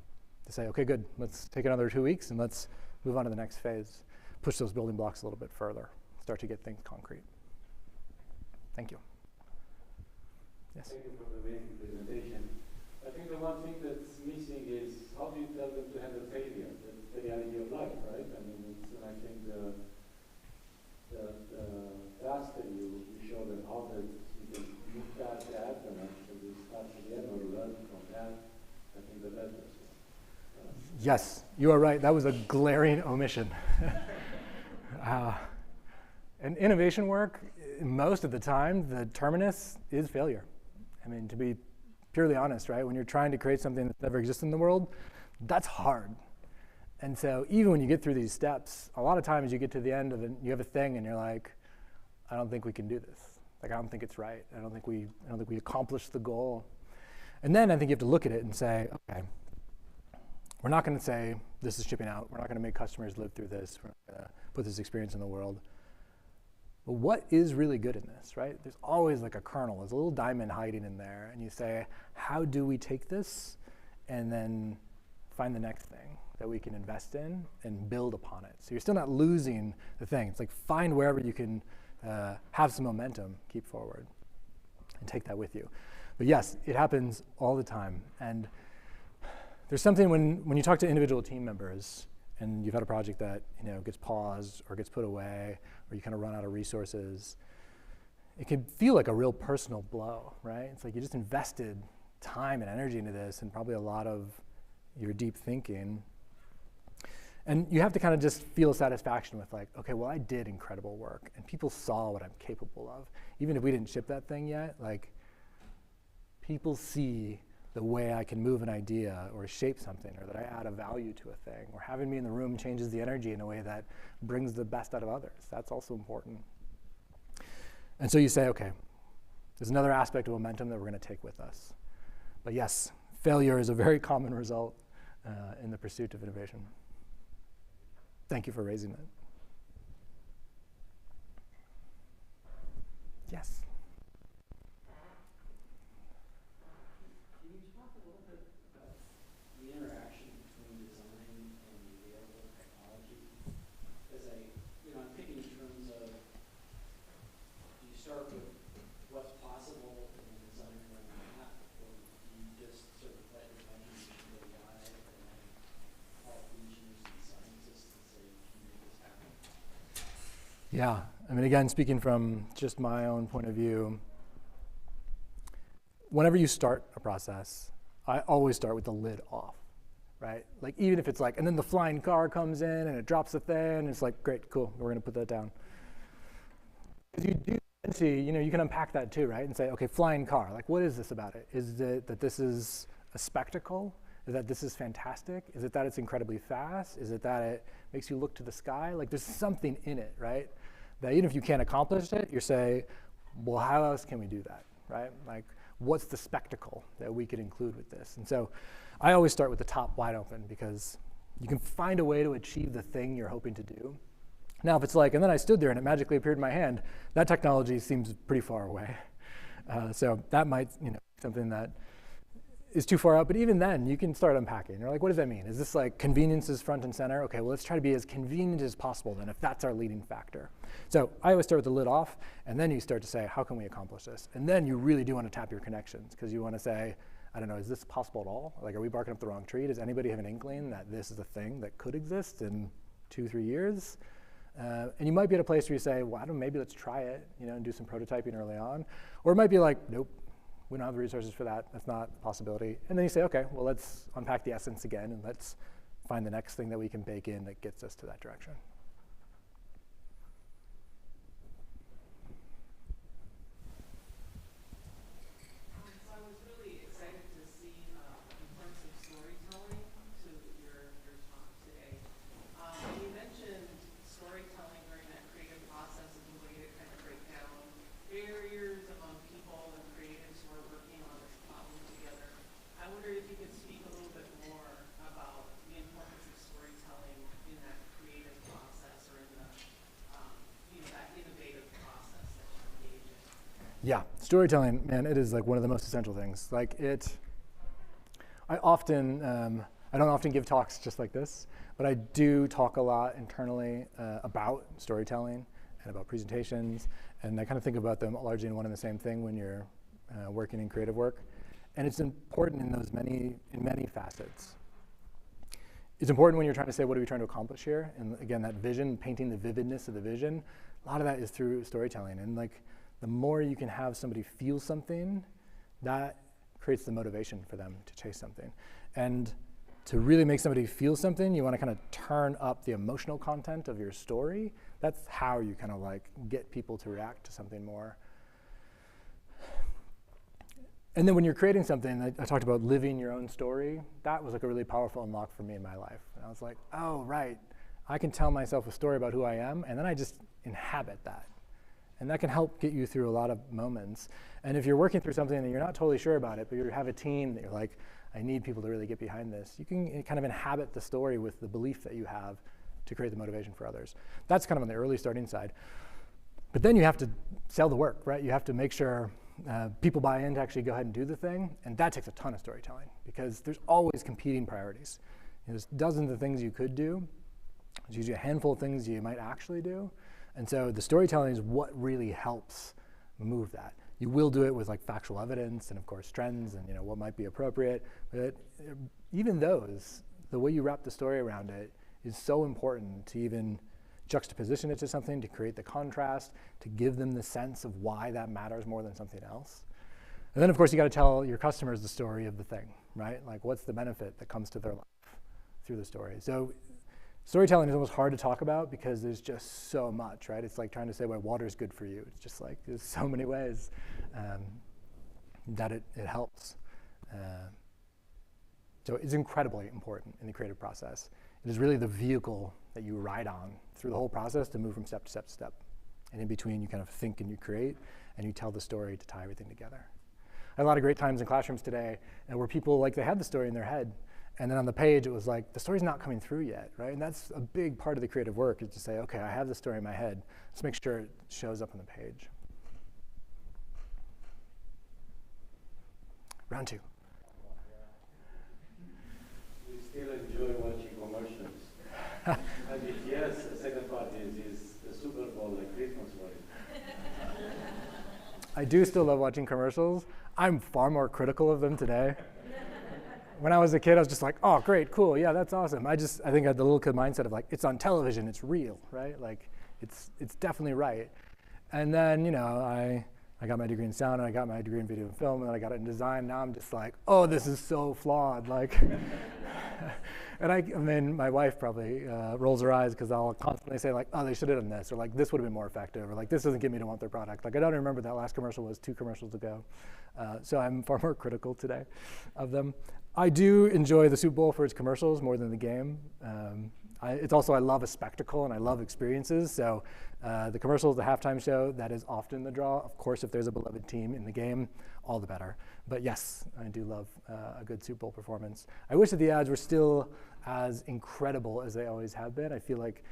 to say, okay, good, let's take another 2 weeks, and let's move on to the next phase, push those building blocks a little bit further, start to get things concrete. Thank you. Yes? Thank you for the amazing presentation. I think the one thing that's missing is how do you tell them to handle failure? That's the reality of life, right? I mean, and I think the faster you show them how that you can look at that and actually start again or learn from that, I think the better. Yes, you are right. That was a glaring omission. And innovation work, most of the time, the terminus is failure. I mean, to be purely honest, right? When you're trying to create something that never existed in the world, that's hard. And so even when you get through these steps, a lot of times you get to the end of it, you have a thing and you're like, I don't think we can do this. Like, I don't think it's right. I don't think we accomplished the goal. And then I think you have to look at it and say, okay, we're not going to say this is shipping out. We're not going to make customers live through this. We're not going to put this experience in the world. But what is really good in this, right? There's always like a kernel. There's a little diamond hiding in there. And you say, how do we take this and then find the next thing that we can invest in and build upon it? So you're still not losing the thing. It's like find wherever you can have some momentum, keep forward, and take that with you. But yes, it happens all the time. And there's something when you talk to individual team members and you've had a project that gets paused or gets put away or you kind of run out of resources, it can feel like a real personal blow, right? It's like you just invested time and energy into this and probably a lot of your deep thinking. And you have to kind of just feel satisfaction with like, okay, well, I did incredible work and people saw what I'm capable of. Even if we didn't ship that thing yet, like people see the way I can move an idea or shape something or that I add a value to a thing or having me in the room changes the energy in a way that brings the best out of others. That's also important. And so you say, okay, there's another aspect of momentum that we're going to take with us. But yes, failure is a very common result in the pursuit of innovation. Thank you for raising it. Yes. Can you talk a little bit about the interaction between design and the available technology? As I'm thinking in terms of, do you start with what's possible and then design around that, or do you just sort of let your imagination go wide and then call engineers and scientists and say, can you make this happen? Yeah, I mean, again, speaking from just my own point of view, whenever you start a process, I always start with the lid off. right? Like even if it's like, and then the flying car comes in and it drops the thing, and it's like, great, cool, we're gonna put that down. Because you do see, you can unpack that too, right? And say, okay, flying car, like what is this about it? Is it that this is a spectacle? Is that this is fantastic? Is it that it's incredibly fast? Is it that it makes you look to the sky? Like there's something in it, right? That even if you can't accomplish it, you say, well, how else can we do that, right? Like what's the spectacle that we could include with this? And so I always start with the top wide open because you can find a way to achieve the thing you're hoping to do. Now, if it's like, and then I stood there and it magically appeared in my hand, that technology seems pretty far away. So that might, something that is too far out, but even then you can start unpacking. You're like, what does that mean? Is this like convenience is front and center? Okay, well let's try to be as convenient as possible then if that's our leading factor. So I always start with the lid off, and then you start to say, how can we accomplish this? And then you really do want to tap your connections because you want to say, I don't know, is this possible at all? Like, are we barking up the wrong tree? Does anybody have an inkling that this is a thing that could exist in 2-3 years? And you might be at a place where you say, well, I don't know, maybe let's try it, and do some prototyping early on. Or it might be like, nope, we don't have the resources for that. That's not a possibility. And then you say, okay, well, let's unpack the essence again, and let's find the next thing that we can bake in that gets us to that direction. So I was really excited to see, in terms of storytelling, to your talk today. You mentioned storytelling during that creative process as a way to kind of break down barriers among people and creatives who are working on this problem together. I wonder if you could speak a little bit more about the importance of storytelling in that creative process or in the, that innovative process that you engage in. Yeah, storytelling, man, it is like one of the most essential things. Like I don't often give talks just like this, but I do talk a lot internally about storytelling and about presentations, and I kind of think about them largely in one and the same thing when you're working in creative work. And it's important in many facets. It's important when you're trying to say, what are we trying to accomplish here? And again, that vision, painting the vividness of the vision, a lot of that is through storytelling. And like, the more you can have somebody feel something, that creates the motivation for them to chase something. And to really make somebody feel something, you want to kind of turn up the emotional content of your story. That's how you kind of like get people to react to something more. And then when you're creating something, I talked about living your own story. That was like a really powerful unlock for me in my life. And I was like, oh, right, I can tell myself a story about who I am, and then I just inhabit that. And that can help get you through a lot of moments. And if you're working through something and you're not totally sure about it, but you have a team that you're like, I need people to really get behind this, you can kind of inhabit the story with the belief that you have to create the motivation for others. That's kind of on the early starting side. But then you have to sell the work, right? You have to make sure people buy in to actually go ahead and do the thing. And that takes a ton of storytelling because there's always competing priorities. There's dozens of things you could do. There's usually a handful of things you might actually do. And so the storytelling is what really helps move that. You will do it with like factual evidence and of course trends and what might be appropriate, but even those, the way you wrap the story around it is so important to even juxtaposition it to something, to create the contrast, to give them the sense of why that matters more than something else. And then of course you got to tell your customers the story of the thing, right? Like what's the benefit that comes to their life through the story. So storytelling is almost hard to talk about because there's just so much, right? It's like trying to say why water is good for you. It's just like there's so many ways that it helps. So it's incredibly important in the creative process. It is really the vehicle that you ride on through the whole process to move from step to step to step. And in between, you kind of think and you create, and you tell the story to tie everything together. I had a lot of great times in classrooms today where people, like, they had the story in their head, and then on the page, it was like, the story's not coming through yet, right? And that's a big part of the creative work, is to say, okay, I have the story in my head. Let's make sure it shows up on the page. Round two. We still enjoy watching commercials. And if yes, the second part is the Super Bowl, like Christmas one. I do still love watching commercials. I'm far more critical of them today. When I was a kid, I was just like, oh, great, cool, yeah, that's awesome. I think I had the little kid mindset of like, it's on television, it's real, right? Like, it's definitely right. And then, I got my degree in sound, and I got my degree in video and film, and then I got it in design. Now I'm just like, oh, this is so flawed. Like, And I mean, my wife probably rolls her eyes because I'll constantly say like, oh, they should have done this, or like, this would have been more effective, or like, this doesn't get me to want their product. Like, I don't remember that last commercial was 2 commercials ago. So I'm far more critical today of them. I do enjoy the Super Bowl for its commercials more than the game. It's also, I love a spectacle and I love experiences. So the commercials, the halftime show, that is often the draw. Of course, if there's a beloved team in the game, all the better. But yes, I do love a good Super Bowl performance. I wish that the ads were still as incredible as they always have been. I feel like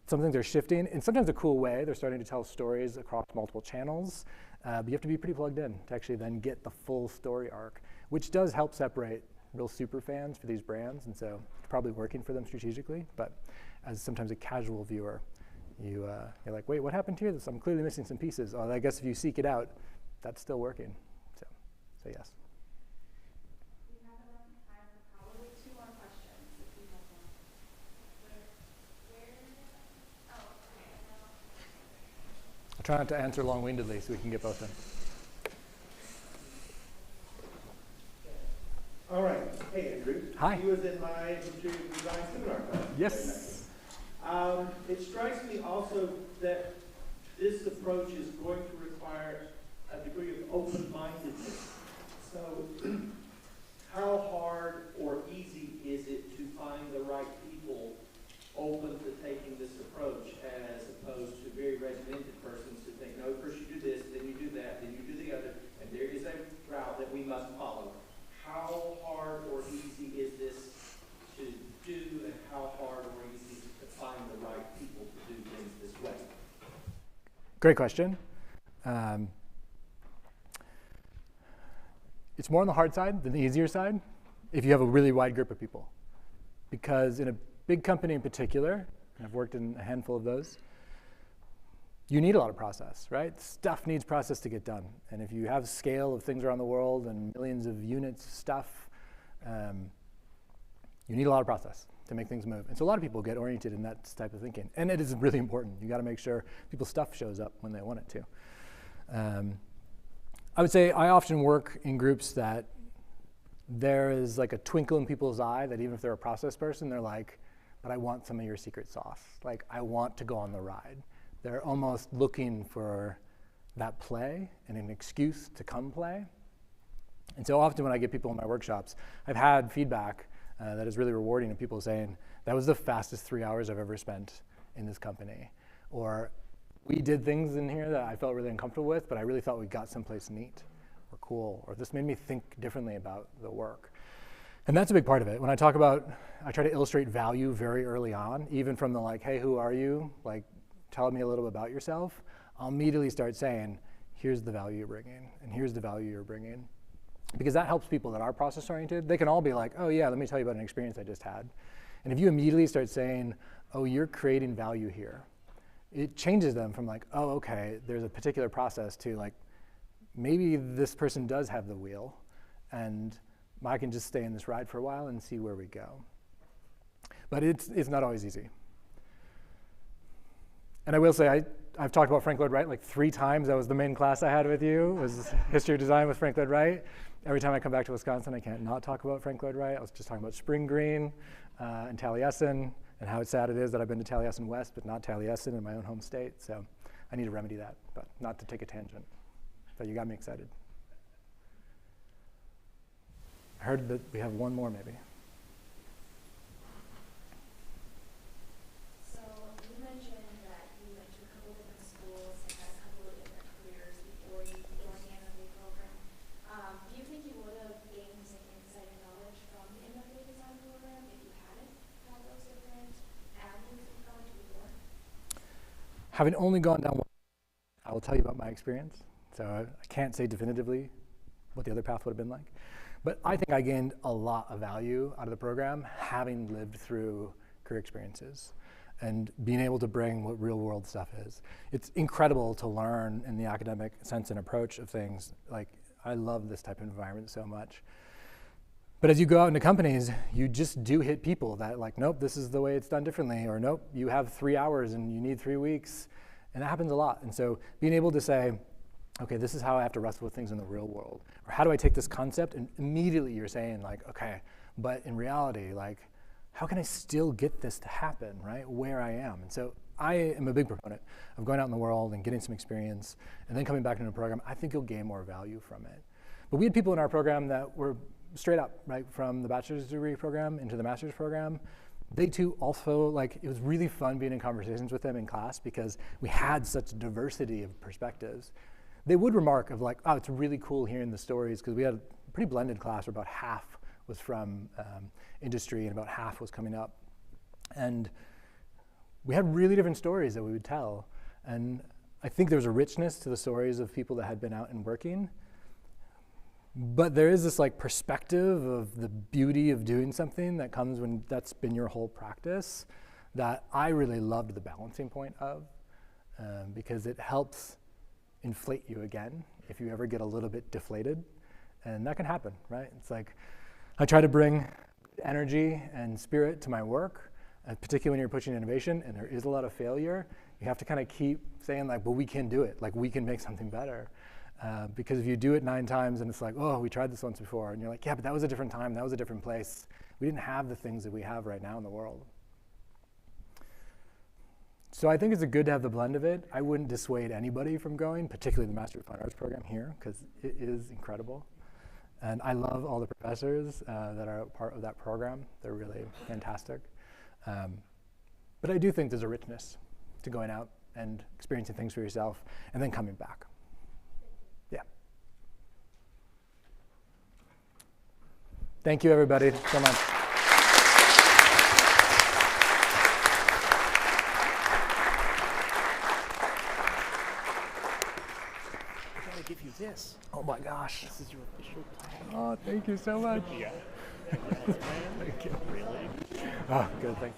some things are shifting in sometimes a cool way. They're starting to tell stories across multiple channels. But you have to be pretty plugged in to actually then get the full story arc, which does help separate real super fans for these brands. And so it's probably working for them strategically. But as sometimes a casual viewer, you're like, wait, what happened here? I'm clearly missing some pieces. Oh, I guess if you seek it out, that's still working. So yes. We have enough time for probably 2 more questions if you have one. I'll try not to answer long-windedly so we can get both in. All right. Hey, Andrew. Hi. He was in my material design seminar class. Yes. It strikes me also that this approach is going to require a degree of open-mindedness. So how hard or easy is it to find the right people open to taking this approach as opposed to very regimented persons who think, no, first you do this, then you do that, then you do the other, and there is a route that we must follow. How hard or easy is this to do, and how hard or easy is it to find the right people to do things this way? Great question. It's more on the hard side than the easier side if you have a really wide group of people. Because in a big company in particular, and I've worked in a handful of those, you need a lot of process, right? Stuff needs process to get done. And if you have scale of things around the world and millions of units of stuff, you need a lot of process to make things move. And so a lot of people get oriented in that type of thinking. And it is really important. You gotta make sure people's stuff shows up when they want it to. I would say I often work in groups that there is like a twinkle in people's eye that even if they're a process person, they're like, but I want some of your secret sauce. Like, I want to go on the ride. They're almost looking for that play and an excuse to come play. And so often when I get people in my workshops, I've had feedback that is really rewarding of people saying, that was the fastest 3 hours I've ever spent in this company. Or we did things in here that I felt really uncomfortable with, but I really thought we got someplace neat or cool, or this made me think differently about the work. And that's a big part of it. When I talk about, I try to illustrate value very early on, even from the like, hey, who are you? Like, tell me a little bit about yourself. I'll immediately start saying, here's the value you're bringing, and here's the value you're bringing. Because that helps people that are process-oriented. They can all be like, oh yeah, let me tell you about an experience I just had. And if you immediately start saying, oh, you're creating value here, it changes them from like, oh, okay, there's a particular process to like, maybe this person does have the wheel, and I can just stay in this ride for a while and see where we go. But it's not always easy. And I will say, I've talked about Frank Lloyd Wright like 3 times. That was the main class I had with you, was History of Design with Frank Lloyd Wright. Every time I come back to Wisconsin, I can't not talk about Frank Lloyd Wright. I was just talking about Spring Green and Taliesin, and how sad it is that I've been to Taliesin West, but not Taliesin in my own home state. So I need to remedy that, but not to take a tangent. But you got me excited. I heard that we have one more maybe. So you mentioned that you went to a couple different schools and had a couple of different careers before you joined the MFA program. Do you think you would have gained some insight and knowledge from the MFA design program if you hadn't had those different avenues that you've gone to before? Having only gone down one, I will tell you about my experience. So I can't say definitively what the other path would have been like. But I think I gained a lot of value out of the program having lived through career experiences and being able to bring what real world stuff is. It's incredible to learn in the academic sense and approach of things. Like, I love this type of environment so much. But as you go out into companies, you just do hit people that like, nope, this is the way it's done differently, or nope, you have 3 hours and you need 3 weeks. And that happens a lot. And so being able to say, okay, this is how I have to wrestle with things in the real world. Or how do I take this concept? And immediately you're saying like, okay, but in reality, like, how can I still get this to happen, right, where I am? And so I am a big proponent of going out in the world and getting some experience and then coming back into a program. I think you'll gain more value from it. But we had people in our program that were straight up, right, from the bachelor's degree program into the master's program. They too also, like, it was really fun being in conversations with them in class because we had such diversity of perspectives. They would remark of like, oh, it's really cool hearing the stories, because we had a pretty blended class where about half was from industry and about half was coming up. And we had really different stories that we would tell. And I think there was a richness to the stories of people that had been out and working. But there is this like perspective of the beauty of doing something that comes when that's been your whole practice that I really loved the balancing point of, because it helps inflate you again if you ever get a little bit deflated. And that can happen, right? It's like I try to bring energy and spirit to my work, particularly when you're pushing innovation and there is a lot of failure. You have to kind of keep saying like, well, we can do it. Like, we can make something better. Because if you do it 9 times and it's like, oh, we tried this once before, and you're like, yeah, but that was a different time, that was a different place. We didn't have the things that we have right now in the world. So I think it's good to have the blend of it. I wouldn't dissuade anybody from going, particularly the Master of Fine Arts program here, because it is incredible. And I love all the professors that are part of that program. They're really fantastic. But I do think there's a richness to going out and experiencing things for yourself and then coming back. Yeah. Thank you, everybody, so much. Give you this. Oh my gosh. This is your official plan. Oh, thank you so much. Yeah. Thank you. Really? Oh, good, thanks.